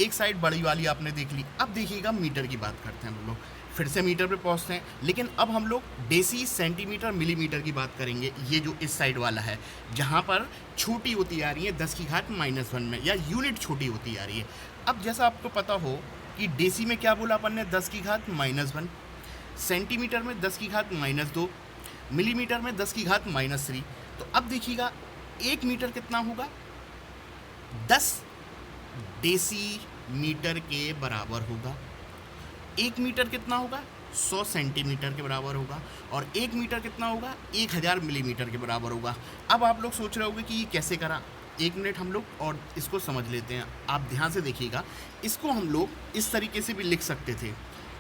A: एक साइड बड़ी वाली आपने देख ली, अब देखिएगा मीटर की बात करते हैं हम लोग, फिर से मीटर पे पहुंचते हैं, लेकिन अब हम लोग डेसी सेंटीमीटर मिलीमीटर की बात करेंगे। ये जो इस साइड वाला है, जहाँ पर छोटी होती आ रही है 10⁻⁻1 में, या यूनिट छोटी होती आ रही है। अब जैसा आपको पता हो कि डेसी में क्या बोला अपन ने, 10⁻⁻1, सेंटीमीटर में 10⁻², मिलीमीटर में 10⁻³ तो अब देखिएगा 1 मीटर कितना होगा, 10 डेसी मीटर के बराबर होगा। 1 मीटर कितना होगा, 100 सेंटीमीटर के बराबर होगा। और 1 मीटर कितना होगा, 1000 मिलीमीटर के बराबर होगा। अब आप लोग सोच रहे होंगे कि ये कैसे करा, 1 मिनट हम लोग और इसको समझ लेते हैं। आप ध्यान से देखिएगा, इसको हम लोग इस तरीके से भी लिख सकते थे,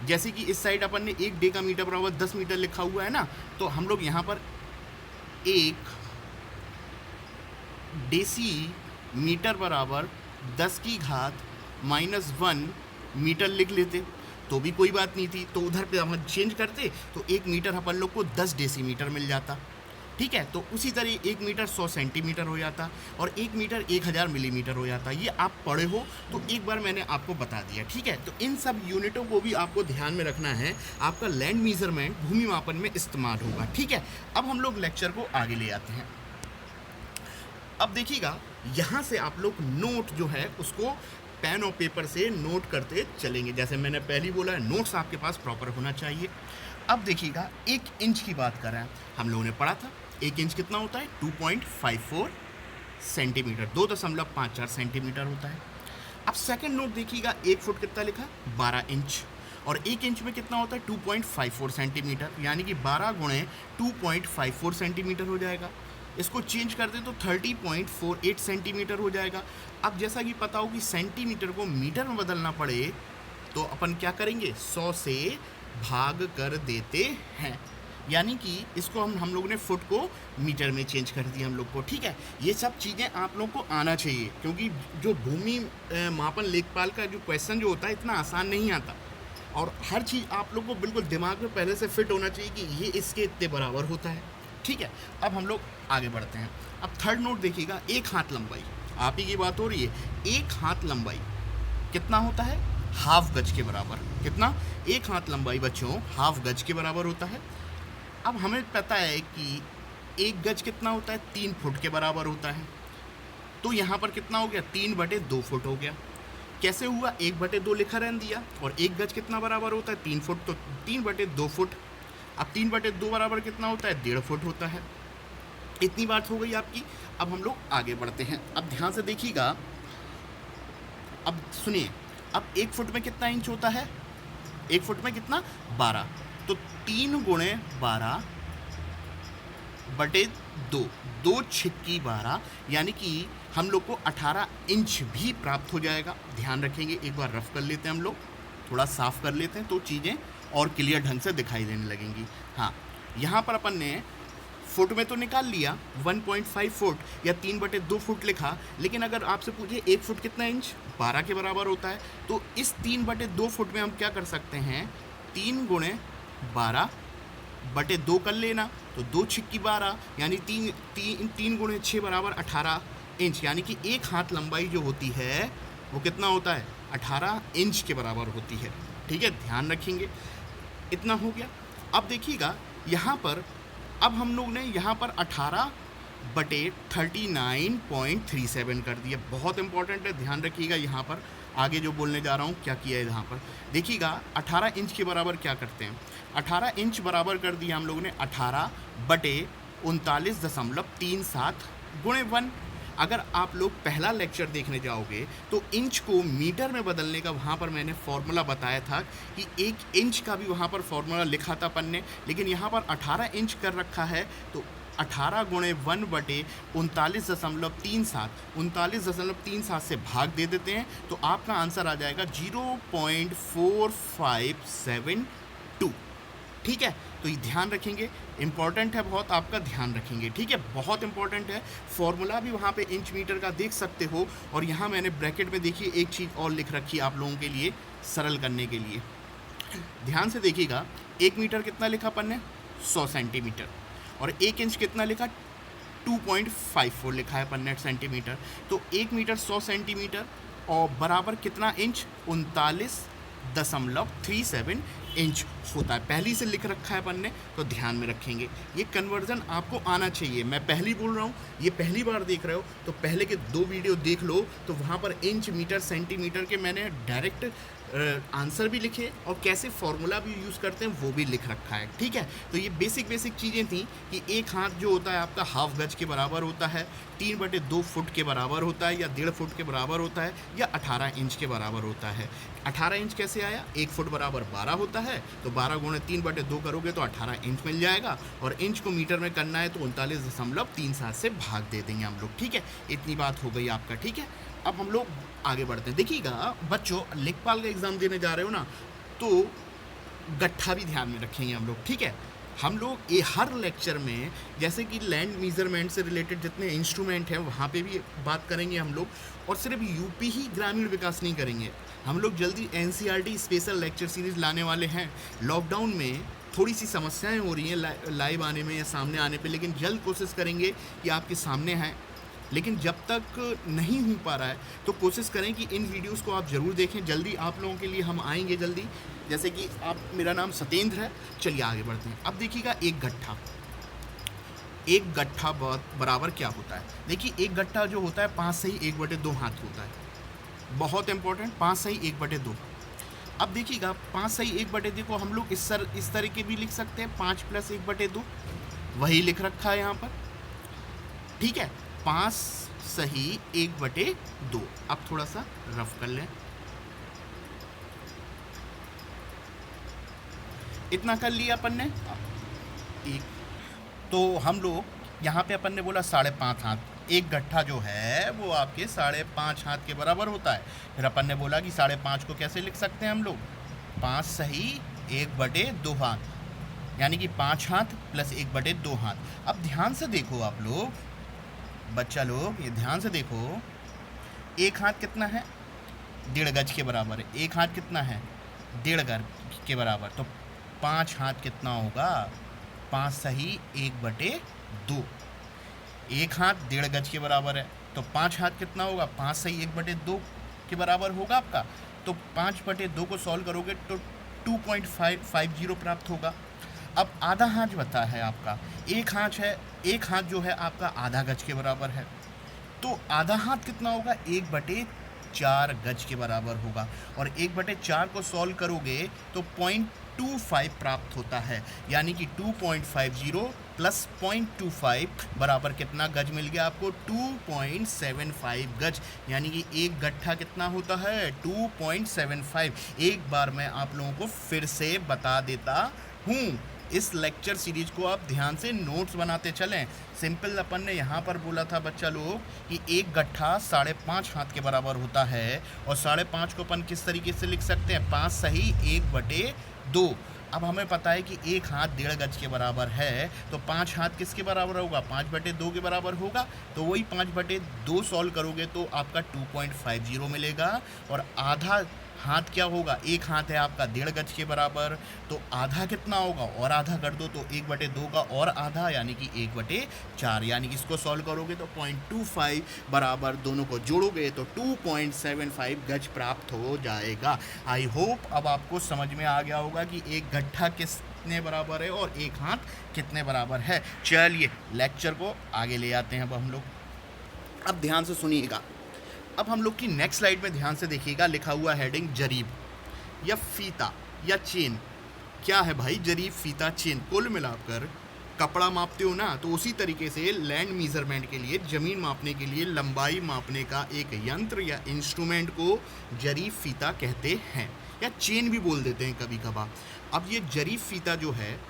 A: जैसे कि इस साइड अपन ने 1 डेका मीटर बराबर 10 मीटर लिखा हुआ है ना, तो हम लोग यहाँ पर 1 डेसी मीटर बराबर 10⁻⁻1 मीटर लिख लेते, तो भी कोई बात नहीं थी। तो उधर पे हम चेंज करते तो 1 मीटर अपन लोग को 10 डेसीमीटर मिल जाता। ठीक है, तो उसी तरह 1 मीटर 100 सेंटीमीटर हो जाता, और 1 मीटर 1000 मिलीमीटर हो जाता। ये आप पढ़े हो तो एक बार मैंने आपको बता दिया। ठीक है, तो इन सब यूनिटों को भी आपको ध्यान में रखना है, आपका लैंड मेजरमेंट भूमि मापन में इस्तेमाल होगा। ठीक है, अब हम लोग लेक्चर को आगे ले आते हैं। अब देखिएगा, यहाँ से आप लोग नोट जो है उसको पेन और पेपर से नोट करते चलेंगे। जैसे मैंने पहले बोला है, नोट्स आपके पास प्रॉपर होना चाहिए। अब देखिएगा, 1 इंच की बात कर रहे हैं, हम लोगों ने पढ़ा था 1 इंच कितना होता है, 2.54 सेंटीमीटर, 2.54 सेंटीमीटर होता है। अब सेकंड नोट देखिएगा, 1 फुट कितना लिखा, 12 इंच, और 1 इंच में कितना होता है, 2.54 सेंटीमीटर, यानी कि 12 गुणे 2.54 सेंटीमीटर हो जाएगा। इसको चेंज कर दें तो 30.48 सेंटीमीटर हो जाएगा। अब जैसा कि पता हो कि सेंटीमीटर को मीटर में बदलना पड़े तो अपन क्या करेंगे, 100 से भाग कर देते हैं, यानी कि इसको हम लोगों ने फुट को मीटर में चेंज कर दिया हम लोग को। ठीक है, ये सब चीज़ें आप लोग को आना चाहिए, क्योंकि जो भूमि मापन लेखपाल का जो क्वेश्चन जो होता है इतना आसान नहीं आता, और हर चीज़ आप लोग को बिल्कुल दिमाग में पहले से फिट होना चाहिए कि ये इसके इतने बराबर होता है। ठीक है, अब हम लोग आगे बढ़ते हैं। अब थर्ड नोट देखिएगा, 1 हाथ लंबाई, आप ही की बात हो रही है, 1 हाथ लंबाई कितना होता है, हाफ गज के बराबर। कितना, 1 हाथ लंबाई बच्चों हाफ गज के बराबर होता है। अब हमें पता है कि 1 गज कितना होता है, 3 फुट के बराबर होता है। तो यहाँ पर कितना हो गया, 3/2 फुट हो गया। कैसे हुआ, 1/2 लिखा रहने दिया, और 1 गज कितना बराबर होता है, 3 फुट, तो 3/2 फुट। अब 3/2 बराबर कितना होता है, 1.5 फुट होता है। इतनी बात हो गई आपकी। अब हम लोग आगे बढ़ते हैं। अब ध्यान से देखिएगा, अब सुनिए, अब 1 फुट में कितना इंच होता है, 1 फुट में कितना, 12, तो 3 गुणे 12/2, 2 छिक्की 12, यानी कि हम लोग को 18 इंच भी प्राप्त हो जाएगा। ध्यान रखेंगे, एक बार रफ कर लेते हैं हम लोग, थोड़ा साफ कर लेते हैं तो चीज़ें और क्लियर ढंग से दिखाई देने लगेंगी। हाँ, यहाँ पर अपन ने फुट में तो निकाल लिया 1.5 फुट या 3/2 फुट लिखा, लेकिन अगर आपसे पूछे 1 फुट कितना इंच, 12 के बराबर होता है, तो इस 3/2 फुट में हम क्या कर सकते हैं, 3 गुणे 12/2 कर लेना, तो 2 छिक्की 12, यानी 3 गुणे 6 बराबर 18 इंच, यानी कि 1 हाथ लंबाई जो होती है वो कितना होता है, 18 इंच के बराबर होती है। ठीक है, ध्यान रखेंगे, इतना हो गया। अब देखिएगा यहाँ पर, अब हम लोग ने यहाँ पर 18/39.37 कर दिया। बहुत इंपॉर्टेंट है, ध्यान रखिएगा। यहाँ पर आगे जो बोलने जा रहा हूँ क्या किया है, यहाँ पर देखिएगा 18 इंच के बराबर क्या करते हैं, 18 इंच बराबर कर दिया हम लोगों ने 18/39.37 गुणे 1। अगर आप लोग पहला लेक्चर देखने जाओगे तो इंच को मीटर में बदलने का वहाँ पर मैंने फॉर्मूला बताया था कि 1 इंच का भी वहाँ पर फॉर्मूला लिखा था अपन ने, लेकिन यहाँ पर 18 इंच कर रखा है, तो 18 गुणे 1/39.37 से भाग दे देते हैं, तो आपका आंसर आ जाएगा 0.4572। ठीक है, तो ये ध्यान रखेंगे, इंपॉर्टेंट है बहुत, आपका ध्यान रखेंगे। ठीक है, बहुत इंपॉर्टेंट है। फॉर्मूला भी वहाँ पे इंच मीटर का देख सकते हो, और यहाँ मैंने ब्रैकेट में देखिए एक चीज़ और लिख रखी है आप लोगों के लिए सरल करने के लिए। ध्यान से देखिएगा, 1 मीटर कितना लिखा अपन ने, 100 सेंटीमीटर, और 1 इंच कितना लिखा, 2.54 लिखा है अपन ने सेंटीमीटर। तो 1 मीटर 100 सेंटीमीटर और बराबर कितना इंच, 39.37 इंच होता है। पहली से लिख रखा है अपन ने, तो ध्यान में रखेंगे। ये कन्वर्जन आपको आना चाहिए। मैं पहली बोल रहा हूँ, ये पहली बार देख रहे हो तो पहले के 2 वीडियो देख लो, तो वहाँ पर इंच मीटर सेंटीमीटर के मैंने डायरेक्ट आंसर भी लिखे और कैसे फॉर्मूला भी यूज़ करते हैं वो भी लिख रखा है, ठीक है। तो ये बेसिक चीज़ें थी कि एक हाथ जो होता है आपका हाफ गज के बराबर होता है, 3/2 फुट के बराबर होता है, या 1.5 फुट के बराबर होता है, या 18 इंच के बराबर होता है। 18 इंच कैसे आया, 1 फुट बराबर 12 होता है, तो 12 गुणे 3/2 करोगे तो 18 इंच मिल जाएगा। और इंच को मीटर में करना है तो 39.37 से भाग दे देंगे हम लोग, ठीक है। इतनी बात हो गई आपका, ठीक है। अब हम लोग आगे बढ़ते हैं। देखिएगा बच्चों, लेखपाल का एग्ज़ाम देने जा रहे हो ना, तो गट्ठा भी ध्यान में रखेंगे हम लोग, ठीक है। हम लोग ये हर लेक्चर में जैसे कि लैंड मेजरमेंट से रिलेटेड जितने इंस्ट्रूमेंट हैं वहाँ पे भी बात करेंगे हम लोग, और सिर्फ यूपी ही ग्रामीण विकास नहीं करेंगे हम लोग। जल्दी एनसीईआरटी स्पेशल लेक्चर सीरीज़ लाने वाले हैं। लॉकडाउन में थोड़ी सी समस्याएं हो रही हैं लाइव आने में या सामने आने पे, लेकिन जल्द कोशिश करेंगे कि आपके सामने हैं। लेकिन जब तक नहीं हो पा रहा है तो कोशिश करें कि इन वीडियोस को आप ज़रूर देखें। जल्दी आप लोगों के लिए हम आएंगे जल्दी। जैसे कि मेरा नाम सतेंद्र है। चलिए आगे बढ़ते हैं। अब देखिएगा, एक गट्ठा बराबर क्या होता है। देखिए, एक गट्ठा जो होता है 5 सही 1/2 हाथ होता है। बहुत इंपॉर्टेंट, 5 सही 1/2। अब देखिएगा, 5 सही 1/2 को हम लोग इस तरह के भी लिख सकते हैं, 5 + 1/2, वही लिख रखा है यहाँ पर, ठीक है। 5 सही 1/2। अब थोड़ा सा रफ कर लें, इतना कर लिया अपन ने। एक तो हम लोग यहाँ पे अपन ने बोला 5.5 हाथ। एक गट्ठा जो है वो आपके 5.5 हाथ के बराबर होता है। फिर अपन ने बोला कि 5.5 को कैसे लिख सकते हैं हम लोग, 5 सही 1/2 हाथ, यानी कि 5 हाथ + 1/2 हाथ। अब ध्यान से देखो आप लोग, बच्चा लोग, ये ध्यान से देखो, एक हाथ कितना है, 1.5 गज के बराबर है। एक हाथ कितना है, 1.5 गज के बराबर। तो 5 हाथ कितना होगा, 5 सही 1/2। एक हाथ 1.5 गज के बराबर है, तो 5 हाथ कितना होगा, 5 सही 1/2 के बराबर होगा आपका। तो 5/2 को सॉल्व करोगे तो 2.50 प्राप्त होगा। अब आधा हाथ बता है आपका, एक हाथ जो है आपका आधा गज के बराबर है। तो आधा हाथ कितना होगा, 1/4 गज के बराबर होगा। और 1/4 को सॉल्व करोगे तो 0.25 प्राप्त होता है, यानी कि 2.50 + 0.25 बराबर कितना गज मिल गया आपको, 2.75 गज। यानी कि एक गट्ठा कितना होता है, 2.75। एक बार मैं आप लोगों को फिर से बता देता हूँ। इस लेक्चर सीरीज को आप ध्यान से नोट्स बनाते चलें। सिंपल अपन ने यहाँ पर बोला था बच्चा लोग कि एक गट्ठा 5.5 हाथ के बराबर होता है, और 5.5 को अपन किस तरीके से लिख सकते हैं, 5 सही 1/2। अब हमें पता है कि एक हाथ 1.5 गज के बराबर है, तो 5 हाथ किसके बराबर होगा, 5/2 के बराबर होगा। तो वही 5/2 सॉल्व करोगे तो आपका 2.50 मिलेगा। और आधा हाथ क्या होगा, एक हाथ है आपका 1.5 गज के बराबर, तो आधा कितना होगा, और आधा कर दो तो 1/2 का और आधा, यानी कि 1/4। यानी कि इसको सॉल्व करोगे तो 0.25 बराबर, दोनों को जोड़ोगे तो 2.75 गज प्राप्त हो जाएगा। आई होप अब आपको समझ में आ गया होगा कि एक गट्ठा कितने बराबर है और एक हाथ कितने बराबर है। चलिए लेक्चर को आगे ले आते हैं अब हम लोग। अब ध्यान से सुनिएगा। अब हम लोग की नेक्स्ट स्लाइड में ध्यान से देखिएगा, लिखा हुआ हेडिंग जरीब या फीता या चेन। क्या है भाई जरीब, फीता, चेन? कुल मिलाकर कपड़ा मापते हो ना, तो उसी तरीके से लैंड मेजरमेंट के लिए, ज़मीन मापने के लिए लंबाई मापने का एक यंत्र या इंस्ट्रूमेंट को जरीब फीता कहते हैं, या चेन भी बोल देते हैं कभी कभार। अब ये जरीब फीता जो है,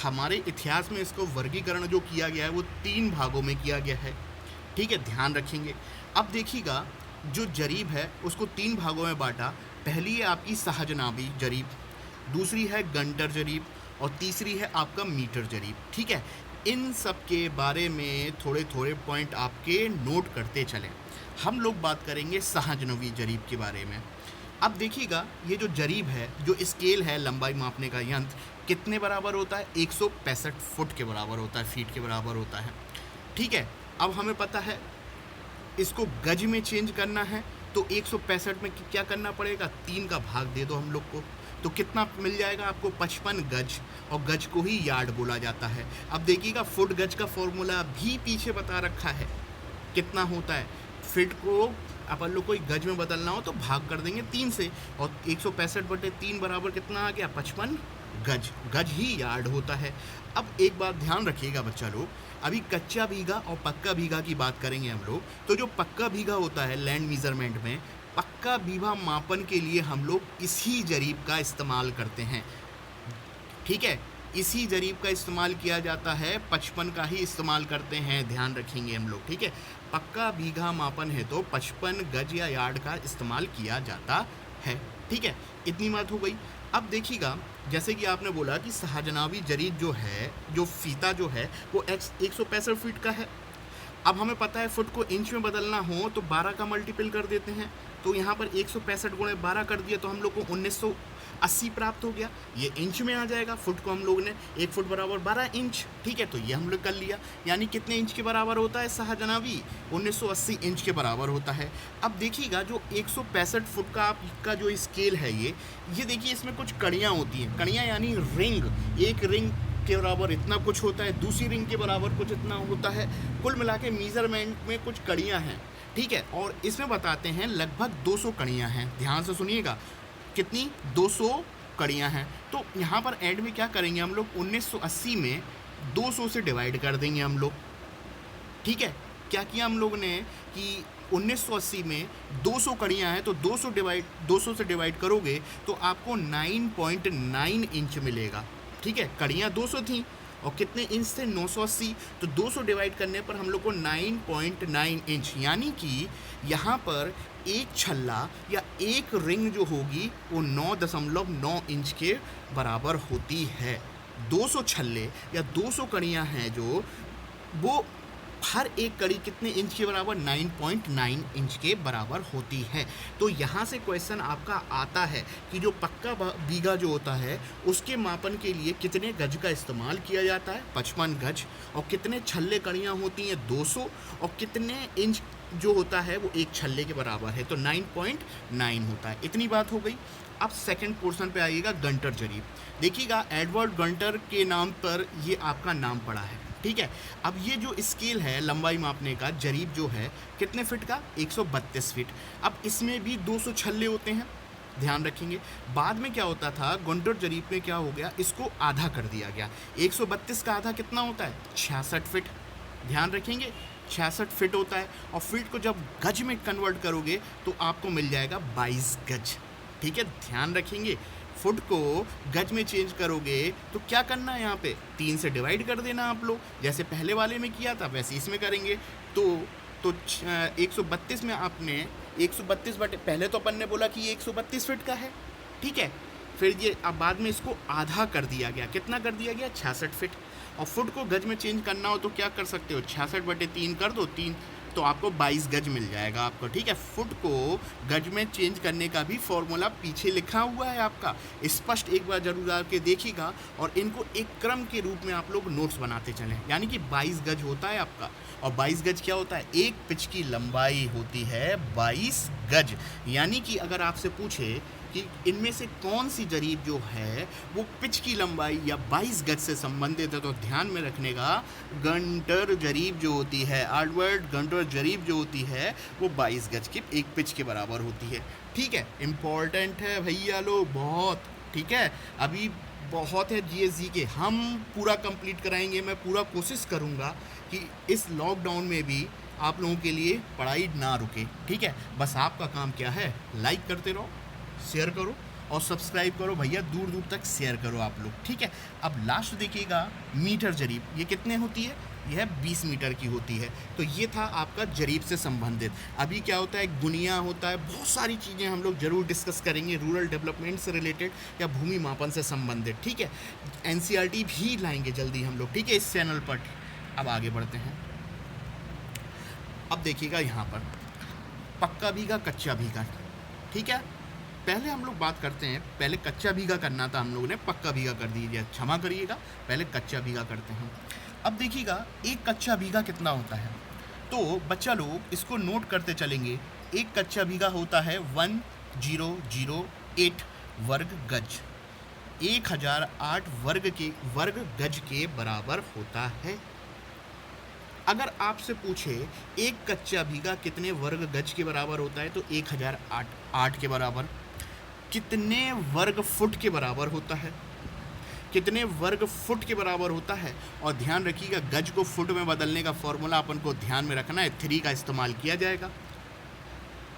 A: हमारे इतिहास में इसको वर्गीकरण जो किया गया है वो 3 भागों में किया गया है, ठीक है, ध्यान रखेंगे। अब देखिएगा, जो जरीब है उसको 3 भागों में बांटा। पहली है आपकी सहजनाभी जरीब, दूसरी है गंटर जरीब, और तीसरी है आपका मीटर जरीब, ठीक है। इन सब के बारे में थोड़े थोड़े पॉइंट आपके नोट करते चलें। हम लोग बात करेंगे सहजनाभी जरीब के बारे में। अब देखिएगा ये जो जरीब है, जो स्केल है लंबाई मापने का यंत्र, कितने बराबर होता है? 165 फुट के बराबर होता है, फीट के बराबर होता है। ठीक है, अब हमें पता है इसको गज में चेंज करना है, तो 165 में क्या करना पड़ेगा? 3 का भाग दे दो हम लोग को, तो कितना मिल जाएगा आपको? 55 गज, और गज को ही यार्ड बोला जाता है। अब देखिएगा फुट गज का फॉर्मूला भी पीछे बता रखा है, कितना होता है। फिट को अपन लोग कोई गज में बदलना हो तो भाग कर देंगे 3 से, और 165/3 बराबर कितना आ गया? 55 गज। गज ही यार्ड होता है। अब एक बात ध्यान रखिएगा बच्चा लोग, अभी कच्चा बीघा और पक्का बीघा की बात करेंगे हम लोग। तो जो पक्का बीघा होता है लैंड मेजरमेंट में, पक्का बीघा मापन के लिए हम लोग इसी जरीब का इस्तेमाल करते हैं। ठीक है, इसी जरीब का इस्तेमाल किया जाता है, 55 का ही इस्तेमाल करते हैं, ध्यान रखेंगे हम लोग। ठीक है, पक्का बीघा मापन है तो 55 गज या यार्ड का इस्तेमाल किया जाता है। ठीक है, इतनी बात हो गई। अब देखिएगा, जैसे कि आपने बोला कि शाहजनावी जरीब जो है, जो फीता जो है वो 165 फीट का है। अब हमें पता है फुट को इंच में बदलना हो तो 12 का मल्टीपल कर देते हैं, तो यहाँ पर 165 गुणे 12 कर दिया तो हम लोग को 1980 प्राप्त हो गया। ये इंच में आ जाएगा, फुट को हम लोग ने 1 फुट बराबर 12 इंच। ठीक है, तो ये हम लोग कर लिया, यानी कितने इंच के बराबर होता है शाहजनावी? 1980 इंच के बराबर होता है। अब देखिएगा जो 165 फुट का आपका जो स्केल है, ये देखिए इसमें कुछ कड़ियाँ होती हैं। कड़ियाँ यानी रिंग, एक रिंग के बराबर इतना कुछ होता है, दूसरी रिंग के बराबर कुछ इतना होता है। कुल मिला के मेजरमेंट में कुछ कड़ियाँ हैं। ठीक है, और इसमें बताते हैं लगभग 200 कड़ियाँ हैं। ध्यान से सुनिएगा, कितनी? 200 कड़ियाँ हैं। तो यहाँ पर एंड में क्या करेंगे हम लोग? 1980 में 200 से डिवाइड कर देंगे हम लोग। ठीक है, क्या किया हम लोग ने कि 1980 में 200 कड़ियाँ हैं, तो 200 से डिवाइड करोगे तो आपको 9.9 इंच मिलेगा। ठीक है, कड़ियाँ 200 थी और कितने इंच थे? 980। तो 200 डिवाइड करने पर हम लोग को 9.9 इंच, यानी कि यहाँ पर एक छल्ला या एक रिंग जो होगी वो 9.9 इंच के बराबर होती है। 200 छल्ले या 200 कड़ियाँ हैं जो, वो हर एक कड़ी कितने इंच के बराबर? 9.9 इंच के बराबर होती है। तो यहाँ से क्वेश्चन आपका आता है कि जो पक्का बीघा जो होता है उसके मापन के लिए कितने गज का इस्तेमाल किया जाता है? 55 गज। और कितने छल्ले कड़ियाँ होती हैं? 200। और कितने इंच जो होता है वो एक छल्ले के बराबर है, तो 9.9 होता है। इतनी बात हो गई। अब सेकंड पोर्शन पे आइएगा, गंटर जरीब। देखिएगा एडवर्ड गंटर के नाम पर ये आपका नाम पड़ा है। ठीक है, अब ये जो स्केल है लंबाई मापने का, जरीब जो है कितने फिट का? 132 फीट। अब इसमें भी 200 छल्ले होते हैं, ध्यान रखेंगे। बाद में क्या होता था, गंटर जरीब में क्या हो गया, इसको आधा कर दिया गया। 132 का आधा कितना होता है? 66 फिट। ध्यान रखेंगे, 66 फिट होता है। और फिट को जब गज में कन्वर्ट करोगे तो आपको मिल जाएगा 22 गज। ठीक है, ध्यान रखेंगे, फुट को गज में चेंज करोगे तो क्या करना है, यहाँ पे 3 से डिवाइड कर देना आप लोग, जैसे पहले वाले में किया था वैसे इसमें करेंगे। तो 132 में आपने 132 बटे, पहले तो अपन ने बोला कि ये 132 फीट का है। ठीक है, फिर ये अब बाद में इसको आधा कर दिया गया। कितना कर दिया गया? 66 फीट। और फुट को गज में चेंज करना हो तो क्या कर सकते हो? 66/3 कर दो, 3, तो आपको 22 गज मिल जाएगा आपको। ठीक है, फुट को गज में चेंज करने का भी फॉर्मूला पीछे लिखा हुआ है आपका, स्पष्ट एक बार जरूर आके देखिएगा, और इनको एक क्रम के रूप में आप लोग नोट्स बनाते चलें। यानी कि 22 गज होता है आपका, और 22 गज क्या होता है? एक पिच की लंबाई होती है 22 गज। यानी कि अगर आपसे पूछे कि इनमें से कौन सी जरीब जो है वो पिच की लंबाई या 22 गज से संबंधित है, तो ध्यान में रखने का, गंटर जरीब जो होती है, एडवर्ड गंटर जरीब जो होती है वो 22 गज की एक पिच के बराबर होती है। ठीक है, इम्पॉर्टेंट है भैया लोग बहुत। ठीक है, अभी बहुत है जीएसजी के, हम पूरा कंप्लीट कराएंगे। मैं पूरा कोशिश करूँगा कि इस लॉकडाउन में भी आप लोगों के लिए पढ़ाई ना रुके। ठीक है, बस आपका काम क्या है, लाइक करते रहो, शेयर करो और सब्सक्राइब करो भैया, दूर दूर तक शेयर करो आप लोग। ठीक है, अब लास्ट देखिएगा, मीटर जरीब। ये कितने होती है? यह 20 मीटर की होती है। तो ये था आपका जरीब से संबंधित। अभी क्या होता है, गुनिया होता है, बहुत सारी चीज़ें हम लोग जरूर डिस्कस करेंगे रूरल डेवलपमेंट से रिलेटेड या भूमि मापन से संबंधित। ठीक है, एनसीईआरटी भी लाएंगे जल्दी हम लोग। ठीक है, इस चैनल पर। अब आगे बढ़ते हैं। अब देखिएगा यहाँ पर पक्का बीघा, कच्चा बीघा। ठीक है, पहले हम लोग बात करते हैं, पहले कच्चा भीगा करना था हम लोगों ने, पक्का भीगा कर दीजिए, क्षमा करिएगा, पहले कच्चा भीगा करते हैं। अब देखिएगा एक कच्चा भीगा कितना होता है, तो बच्चा लोग इसको नोट करते चलेंगे। एक कच्चा भीगा होता है 1008 वर्ग गज, 1008 वर्ग गज के बराबर होता है। अगर आपसे पूछे एक कच्चा भीगा कितने वर्ग गज के बराबर होता है, तो 1008 के बराबर। कितने वर्ग फुट के बराबर होता है, कितने वर्ग फुट के बराबर होता है। और ध्यान रखिएगा गज को फुट में बदलने का फॉर्मूला अपन को ध्यान में रखना है, 3 का इस्तेमाल किया जाएगा।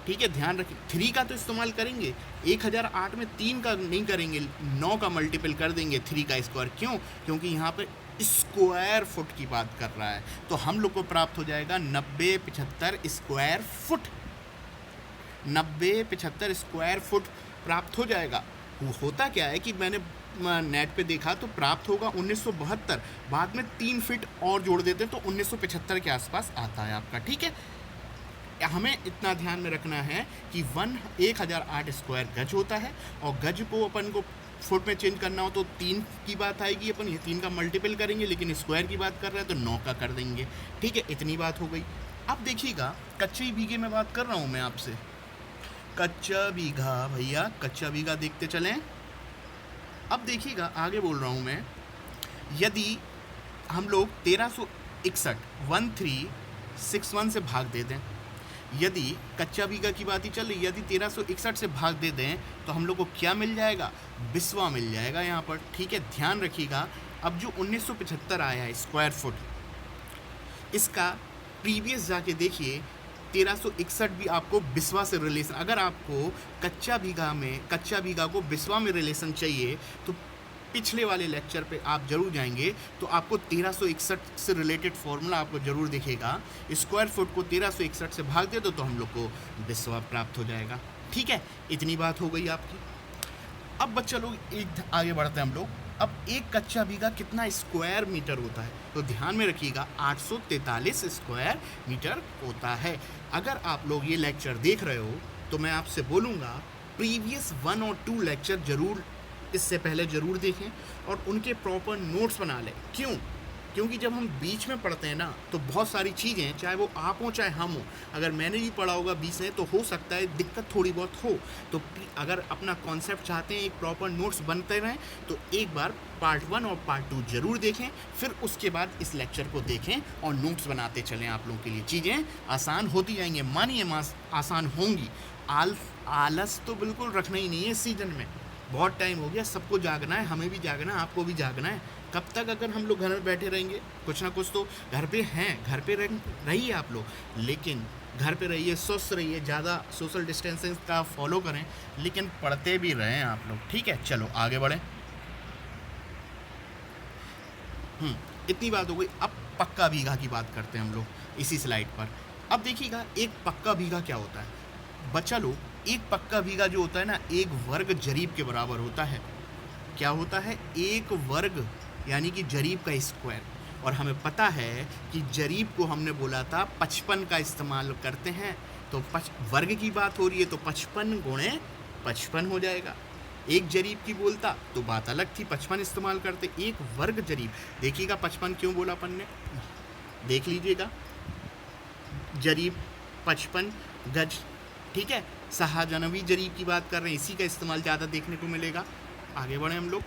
A: ठीक है, ध्यान रखिए 3 का तो इस्तेमाल करेंगे, 1008 में 3 का नहीं करेंगे, 9 का मल्टीपल कर देंगे 3 का स्क्वायर। क्यों? क्योंकि यहाँ पे स्क्वायर फुट की बात कर रहा है, तो हम लोग को प्राप्त हो जाएगा 9075 स्क्वायर फुट, 9075 स्क्वायर फुट प्राप्त हो जाएगा। होता क्या है कि मैंने नेट पे देखा तो प्राप्त होगा 1972, बाद में 3 फीट और जोड़ देते हैं तो 1975 के आसपास आता है आपका। ठीक है, हमें इतना ध्यान में रखना है कि 1008 स्क्वायर गज होता है, और गज को अपन को फुट में चेंज करना हो तो 3 की बात आएगी, अपन ये 3 का मल्टीपल करेंगे, लेकिन स्क्वायर की बात कर रहे हैं तो 9 का कर देंगे। ठीक है, इतनी बात हो गई। अब देखिएगा कच्चे भीगे में बात कर रहा हूँ मैं आपसे, कच्चा भीगा भैया, कच्चा भीगा देखते चलें। अब देखिएगा आगे बोल रहा हूँ मैं, यदि हम लोग 1361 से भाग दे दें, यदि कच्चा भीगा की बात ही चल रही, यदि 1361 से भाग दे दें तो हम लोग को क्या मिल जाएगा, बिस्वा मिल जाएगा यहाँ पर। ठीक है, ध्यान रखिएगा। अब जो 1975 आया है स्क्वायर फुट, इसका प्रीवियस जाके देखिए 1361 भी आपको बिस्वा से रिलेशन, अगर आपको कच्चा भीगा को बिस्वा में रिलेशन चाहिए तो पिछले वाले लेक्चर पे आप जरूर जाएंगे, तो आपको 1361 से रिलेटेड फॉर्मूला आपको जरूर दिखेगा। स्क्वायर फुट को 1361 से भाग दे दो तो हम लोग को बिस्वा प्राप्त हो जाएगा। ठीक है, इतनी बात हो गई आपकी। अब बच्चा लोग एक आगे बढ़ते हैं हम लोग। अब एक कच्चा भीगा कितना स्क्वायर मीटर होता है, तो ध्यान में रखिएगा 843 स्क्वायर मीटर होता है। अगर आप लोग ये लेक्चर देख रहे हो तो मैं आपसे बोलूँगा प्रीवियस 1 और 2 लेक्चर जरूर इससे पहले ज़रूर देखें और उनके प्रॉपर नोट्स बना लें। क्यों? क्योंकि जब हम बीच में पढ़ते हैं ना तो बहुत सारी चीज़ें, चाहे वो आप हो चाहे हम हो, अगर मैंने भी पढ़ा होगा बीच में तो हो सकता है दिक्कत थोड़ी बहुत हो। तो अगर अपना कॉन्सेप्ट चाहते हैं एक प्रॉपर नोट्स बनते रहें तो एक बार पार्ट 1 और पार्ट 2 ज़रूर देखें, फिर उसके बाद इस लेक्चर को देखें और नोट्स बनाते चलें। आप लोगों के लिए चीज़ें आसान होती जाएंगी, मानिए आसान होंगी। आलस तो बिल्कुल रखना ही नहीं है इस सीज़न में, बहुत टाइम हो गया, सबको जागना है, हमें भी जागना है, आपको भी जागना है। कब तक अगर हम लोग घर में बैठे रहेंगे, कुछ ना कुछ तो घर पे हैं, घर पे रहिए आप लोग, लेकिन घर पे रहिए, स्वस्थ रहिए, ज़्यादा सोशल डिस्टेंसिंग का फॉलो करें, लेकिन पढ़ते भी रहें आप लोग। ठीक है, चलो आगे बढ़ें। इतनी बात हो गई। अब पक्का भीगा की बात करते हैं हम लोग इसी स्लाइड पर। अब देखिएगा एक पक्का भीगा क्या होता है बच्चा लोग, एक पक्का भीगा जो होता है ना, एक वर्ग जरीब के बराबर होता है। क्या होता है? एक वर्ग, यानी कि जरीब का स्क्वायर। और हमें पता है कि जरीब को हमने बोला था 55 का इस्तेमाल करते हैं, तो वर्ग की बात हो रही है तो 55 गुणे 55 हो जाएगा। एक जरीब की बोलता तो बात अलग थी, 55 इस्तेमाल करते। एक वर्ग जरीब, देखिएगा 55 क्यों बोला अपन ने, देख लीजिएगा, जरीब 55 गज। ठीक है, शाहजहानवी जरीब की बात कर रहे हैं, इसी का इस्तेमाल ज़्यादा देखने को मिलेगा। आगे बढ़े हम लोग।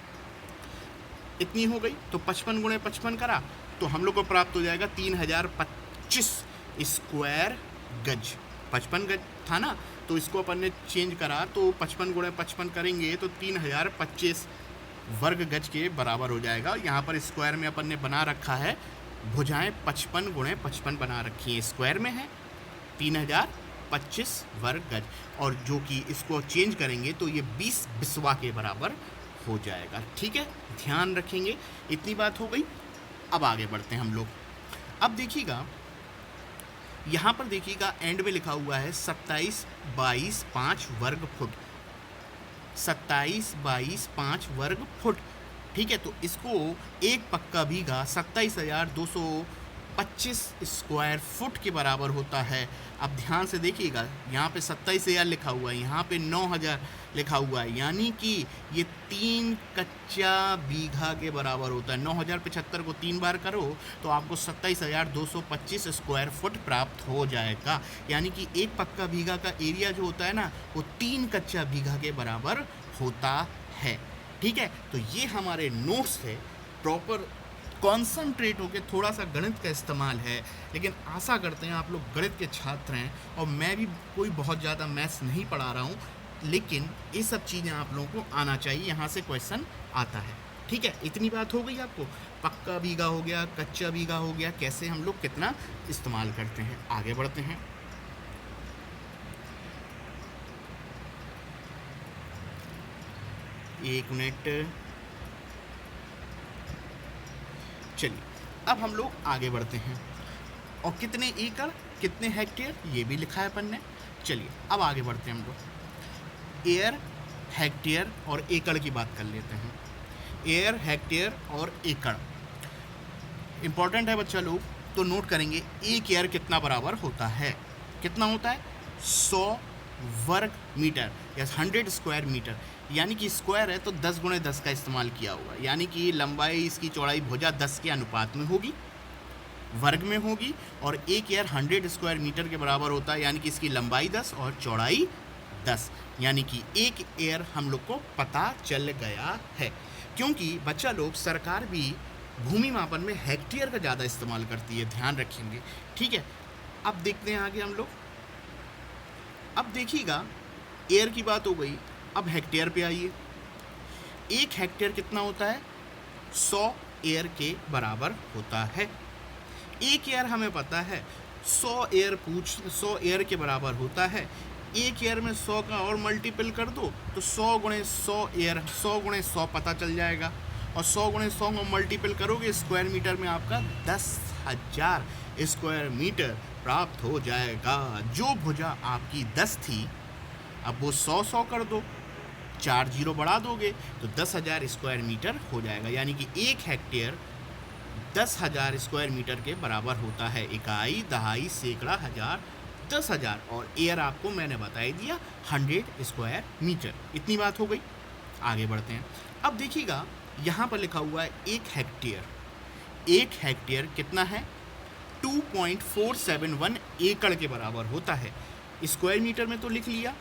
A: इतनी हो गई तो 55 गुणे 55 करा तो हम लोग को प्राप्त हो जाएगा 3025 स्क्वायर गज। 55 गज था ना, तो इसको अपन ने चेंज करा तो 55 गुणे 55 करेंगे तो 3025 वर्ग गज के बराबर हो जाएगा। यहाँ पर स्क्वायर में अपन ने बना रखा है, भुजाएं 55 गुणे 55 बना रखी है, स्क्वायर में है 3025 वर्ग गज, और जो कि इसको चेंज करेंगे तो ये 20 बिस्वा के बराबर हो जाएगा। ठीक है, ध्यान रखेंगे। इतनी बात हो गई। अब आगे बढ़ते हैं हम लोग। अब देखिएगा यहाँ पर, देखिएगा एंड में लिखा हुआ है 27 22 5 वर्ग फुट, 27 22 5 वर्ग फुट। ठीक है, तो इसको एक पक्का भीगा 27,200 25 स्क्वायर फुट के बराबर होता है। अब ध्यान से देखिएगा, यहाँ पे 27,000 लिखा हुआ है, यहाँ पे 9,000 लिखा हुआ है, यानी कि ये 3 कच्चा बीघा के बराबर होता है। 9,075 को 3 बार करो तो आपको 27,225 स्क्वायर फुट प्राप्त हो जाएगा। यानी कि एक पक्का बीघा का एरिया जो होता है ना, वो 3 कच्चा बीघा के बराबर होता है। ठीक है, तो ये हमारे नोट्स है, प्रॉपर कॉन्सनट्रेट होकर थोड़ा सा गणित का इस्तेमाल है, लेकिन आशा करते हैं आप लोग गणित के छात्र हैं और मैं भी कोई बहुत ज़्यादा मैथ्स नहीं पढ़ा रहा हूँ, लेकिन ये सब चीज़ें आप लोगों को आना चाहिए, यहाँ से क्वेश्चन आता है। ठीक है, इतनी बात हो गई आपको। पक्का बीघा हो गया, कच्चा बीघा हो गया, कैसे हम लोग कितना इस्तेमाल करते हैं। आगे बढ़ते हैं। एक मिनट, चलिए अब हम लोग आगे बढ़ते हैं। और कितने एकड़ कितने हेक्टेयर ये भी लिखा है अपन ने। चलिए अब आगे बढ़ते हैं हम लोग। एयर, हेक्टेयर और एकड़ की बात कर लेते हैं। एयर, हेक्टेयर और एकड़ इंपॉर्टेंट है बच्चा लोग, तो नोट करेंगे। एक एयर कितना बराबर होता है, कितना होता है 100 वर्ग मीटर या 100 स्क्वायर मीटर, यानी कि स्क्वायर है तो 10 गुणे 10 का इस्तेमाल किया हुआ, यानी कि लंबाई इसकी चौड़ाई भुजा 10 के अनुपात में होगी, वर्ग में होगी। और एक एयर 100 स्क्वायर मीटर के बराबर होता है, यानी कि इसकी लंबाई 10 और चौड़ाई 10, यानी कि एक एयर हम लोग को पता चल गया है। क्योंकि बच्चा लोग सरकार भी भूमि मापन में हेक्टेयर का ज़्यादा इस्तेमाल करती है, ध्यान रखेंगे। ठीक है, अब देखते हैं आगे हम लोग। अब देखिएगा, एयर की बात हो गई, अब हेक्टेयर पे आइए। एक हेक्टेयर कितना होता है 100 एयर के बराबर होता है। एक एयर हमें पता है 100 एयर के बराबर होता है। एक एयर में 100 का और मल्टीपल कर दो तो 100 गुणे 100 एयर, 100 गुणे 100 पता चल जाएगा। और 100 गुणे 100 को मल्टीपल करोगे स्क्वायर मीटर में, आपका 10,000 स्क्वायर मीटर प्राप्त हो जाएगा। जो भुजा आपकी 10 थी, अब वो 100 कर दो, 4 जीरो बढ़ा दोगे तो 10,000 स्क्वायर मीटर हो जाएगा। यानी कि एक हेक्टेयर 10,000 स्क्वायर मीटर के बराबर होता है। इकाई, दहाई, सैकड़ा, हजार, 10,000। और एयर आपको मैंने बता ही दिया 100 स्क्वायर मीटर। इतनी बात हो गई, आगे बढ़ते हैं। अब देखिएगा, यहाँ पर लिखा हुआ है एक हेक्टेयर। एक हेक्टेयर कितना है 2.471 एकड़ के बराबर होता है। स्क्वायर मीटर में तो लिख लिया,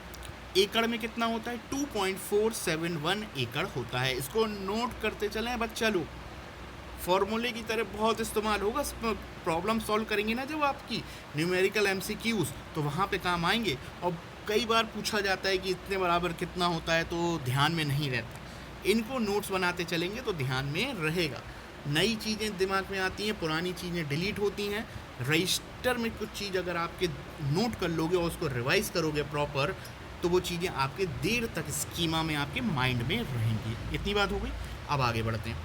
A: एकड़ में कितना होता है 2.471 एकड़ होता है। इसको नोट करते चलें बच्चा लोग, फॉर्मूले की तरह बहुत इस्तेमाल होगा। प्रॉब्लम सॉल्व करेंगे ना जब आपकी न्यूमेरिकल एमसीक्यूज, तो वहाँ पे काम आएंगे। और कई बार पूछा जाता है कि इतने बराबर कितना होता है, तो ध्यान में नहीं रहता। इनको नोट्स बनाते चलेंगे तो ध्यान में रहेगा। नई चीज़ें दिमाग में आती हैं, पुरानी चीज़ें डिलीट होती हैं। रजिस्टर में कुछ चीज़ अगर आपके नोट कर लोगे और उसको रिवाइज करोगे प्रॉपर, तो वो चीज़ें आपके देर तक स्कीमा में आपके माइंड में रहेंगी। इतनी बात हो गई, अब आगे बढ़ते हैं।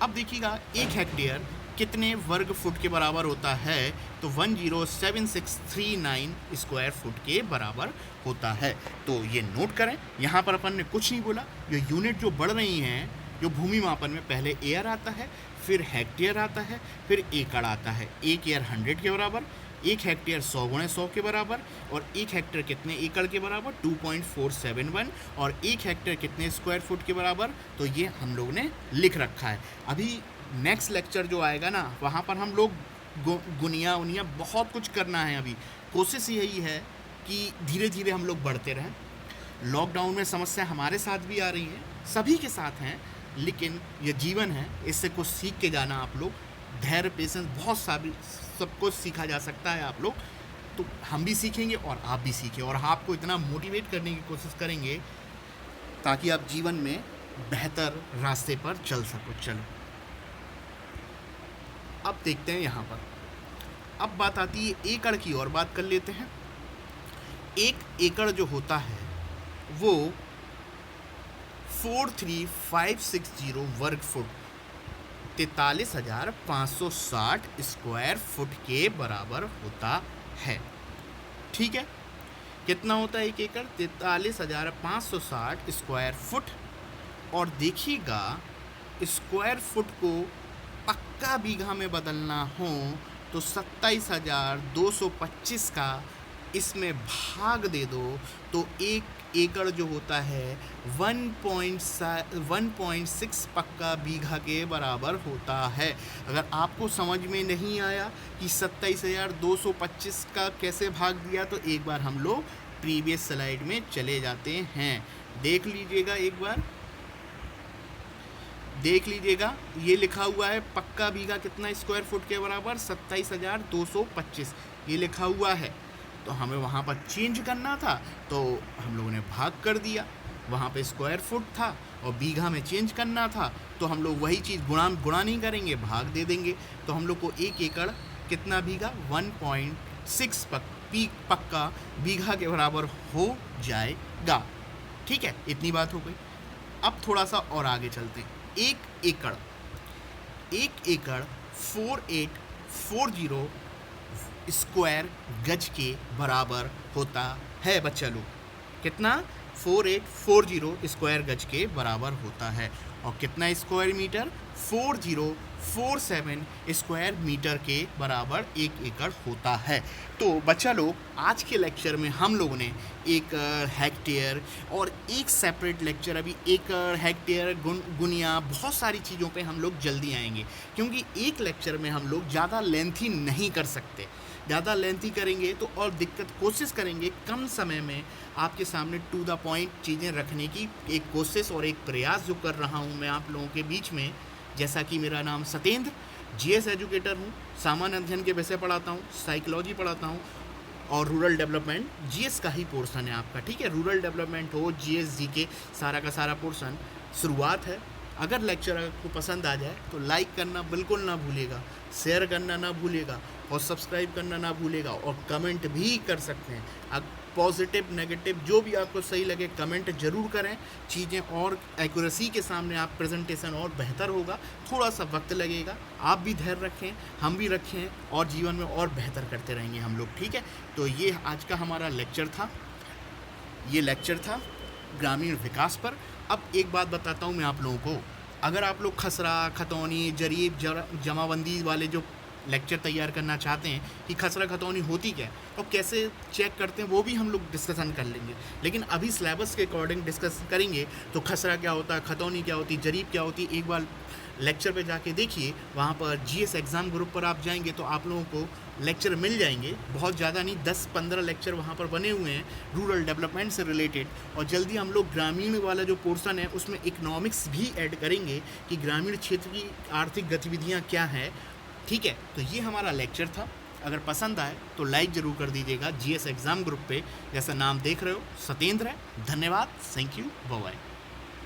A: अब देखिएगा, एक हेक्टेयर कितने वर्ग फुट के बराबर होता है, तो 107639 स्क्वायर फुट के बराबर होता है। तो ये नोट करें, यहाँ पर अपन ने कुछ नहीं बोला। जो यूनिट जो बढ़ रही हैं, जो भूमि मापन में पहले एयर आता है, फिर हेक्टेयर आता है, फिर एकड़ आता है। एक एयर 100 के बराबर, एक हेक्टेयर 100 गुणे 100 के बराबर, और एक हेक्टेयर कितने एकड़ के बराबर 2.471, और एक हेक्टेयर कितने स्क्वायर फुट के बराबर, तो ये हम लोग ने लिख रखा है। अभी नेक्स्ट लेक्चर जो आएगा ना, वहाँ पर हम लोग गुनिया उनिया बहुत कुछ करना है। अभी कोशिश यही है कि धीरे धीरे हम लोग बढ़ते रहें। लॉकडाउन में समस्या हमारे साथ भी आ रही है, सभी के साथ हैं, लेकिन ये जीवन है, इससे कुछ सीख के जाना आप लोग। धैर्य, पेशेंस, बहुत सारी सब कुछ सीखा जा सकता है आप लोग। तो हम भी सीखेंगे और आप भी सीखें, और आपको इतना मोटिवेट करने की कोशिश करेंगे ताकि आप जीवन में बेहतर रास्ते पर चल सको। चलो अब देखते हैं यहाँ पर। अब बात आती है एकड़ की, और बात कर लेते हैं। एक एकड़ जो होता है वो 43560 वर्ग फुट, 43,560 स्क्वायर फुट के बराबर होता है। ठीक है, कितना होता है एक एकड़ 43,560 स्क्वायर फुट। और देखिएगा, स्क्वायर फुट को पक्का बीघा में बदलना हो तो 27,225 का इसमें भाग दे दो तो 1 एकड़ जो होता है 1.6 पक्का बीघा के बराबर होता है। अगर आपको समझ में नहीं आया कि 27,225 का कैसे भाग दिया तो एक बार हम लोग प्रीवियस स्लाइड में चले जाते हैं, देख लीजिएगा। एक बार देख लीजिएगा, ये लिखा हुआ है पक्का बीघा कितना स्क्वायर फुट के बराबर 27,225 ये लिखा हुआ है। तो हमें वहाँ पर चेंज करना था तो हम लोगों ने भाग कर दिया, वहाँ पे स्क्वायर फुट था और बीघा में चेंज करना था तो हम लोग वही चीज़ गुणा नहीं करेंगे, भाग दे देंगे। तो हम लोग को 1 एकड़ कितना बीघा 1.6 पक्का बीघा के बराबर हो जाएगा। ठीक है, इतनी बात हो गई। अब थोड़ा सा और आगे चलते हैं। 1 एकड़ 4840 स्क्वायर गज के बराबर होता है बच्चा लोग। कितना 4840 स्क्वायर गज के बराबर होता है। और कितना स्क्वायर मीटर 4047 स्क्वायर मीटर के बराबर 1 एकड़ होता है। तो बच्चा लोग आज के लेक्चर में हम लोगों ने एकड़, हेक्टेयर और एक सेपरेट लेक्चर अभी एकड़, हेक्टेयर, गुनिया बहुत सारी चीज़ों पे हम लोग जल्दी आएंगे, क्योंकि एक लेक्चर में हम लोग ज़्यादा लेंथी नहीं कर सकते। ज़्यादा लेंथी करेंगे तो और दिक्कत, कोशिश करेंगे कम समय में आपके सामने टू द पॉइंट चीज़ें रखने की एक कोशिश और एक प्रयास जो कर रहा हूँ मैं आप लोगों के बीच में। जैसा कि मेरा नाम सतेंद्र, जीएस एजुकेटर हूँ, सामान्य अध्ययन के विषय पढ़ाता हूँ, साइकोलॉजी पढ़ाता हूँ और रूरल डेवलपमेंट जीएस का ही पोर्शन है आपका। ठीक है, रूरल डेवलपमेंट हो, जीएस, जीके, सारा का सारा पोर्शन शुरुआत है। अगर लेक्चर आपको पसंद आ जाए तो लाइक करना बिल्कुल ना भूलिएगा, शेयर करना ना भूलिएगा और सब्सक्राइब करना ना भूलिएगा और कमेंट भी कर सकते हैं। अब पॉजिटिव, नेगेटिव जो भी आपको सही लगे कमेंट ज़रूर करें। चीज़ें और एक्यूरेसी के सामने आप प्रेजेंटेशन और बेहतर होगा। थोड़ा सा वक्त लगेगा, आप भी धैर्य रखें, हम भी रखें और जीवन में और बेहतर करते रहेंगे हम लोग। ठीक है, तो ये आज का हमारा लेक्चर था, ये लेक्चर था ग्रामीण विकास पर। अब एक बात बताता हूँ मैं आप लोगों को, अगर आप लोग खसरा, खतौनी, जरीब, जमाबंदी वाले जो लेक्चर तैयार करना चाहते हैं कि खसरा खतौनी होती क्या है और कैसे चेक करते हैं, वो भी हम लोग डिस्कशन कर लेंगे। लेकिन अभी सिलेबस के अकॉर्डिंग डिस्कस करेंगे तो खसरा क्या होता है, खतौनी क्या होती, जरीब क्या होती, एक बार लेक्चर पे जाके देखिए। वहाँ पर जीएस एग्ज़ाम ग्रुप पर आप जाएंगे तो आप लोगों को लेक्चर मिल जाएंगे, बहुत ज़्यादा नहीं, 10-15 लेक्चर वहाँ पर बने हुए हैं रूरल डेवलपमेंट से रिलेटेड। और जल्दी हम लोग ग्रामीण वाला जो पोर्शन है उसमें इकोनॉमिक्स भी ऐड करेंगे कि ग्रामीण क्षेत्र की आर्थिक गतिविधियाँ क्या हैं। ठीक है, तो ये हमारा लेक्चर था। अगर पसंद आए तो लाइक ज़रूर कर दीजिएगा जीएस एग्ज़ाम ग्रुप पे, जैसा नाम देख रहे हो सतेंद्र है। धन्यवाद, थैंक यू, बाय बाय।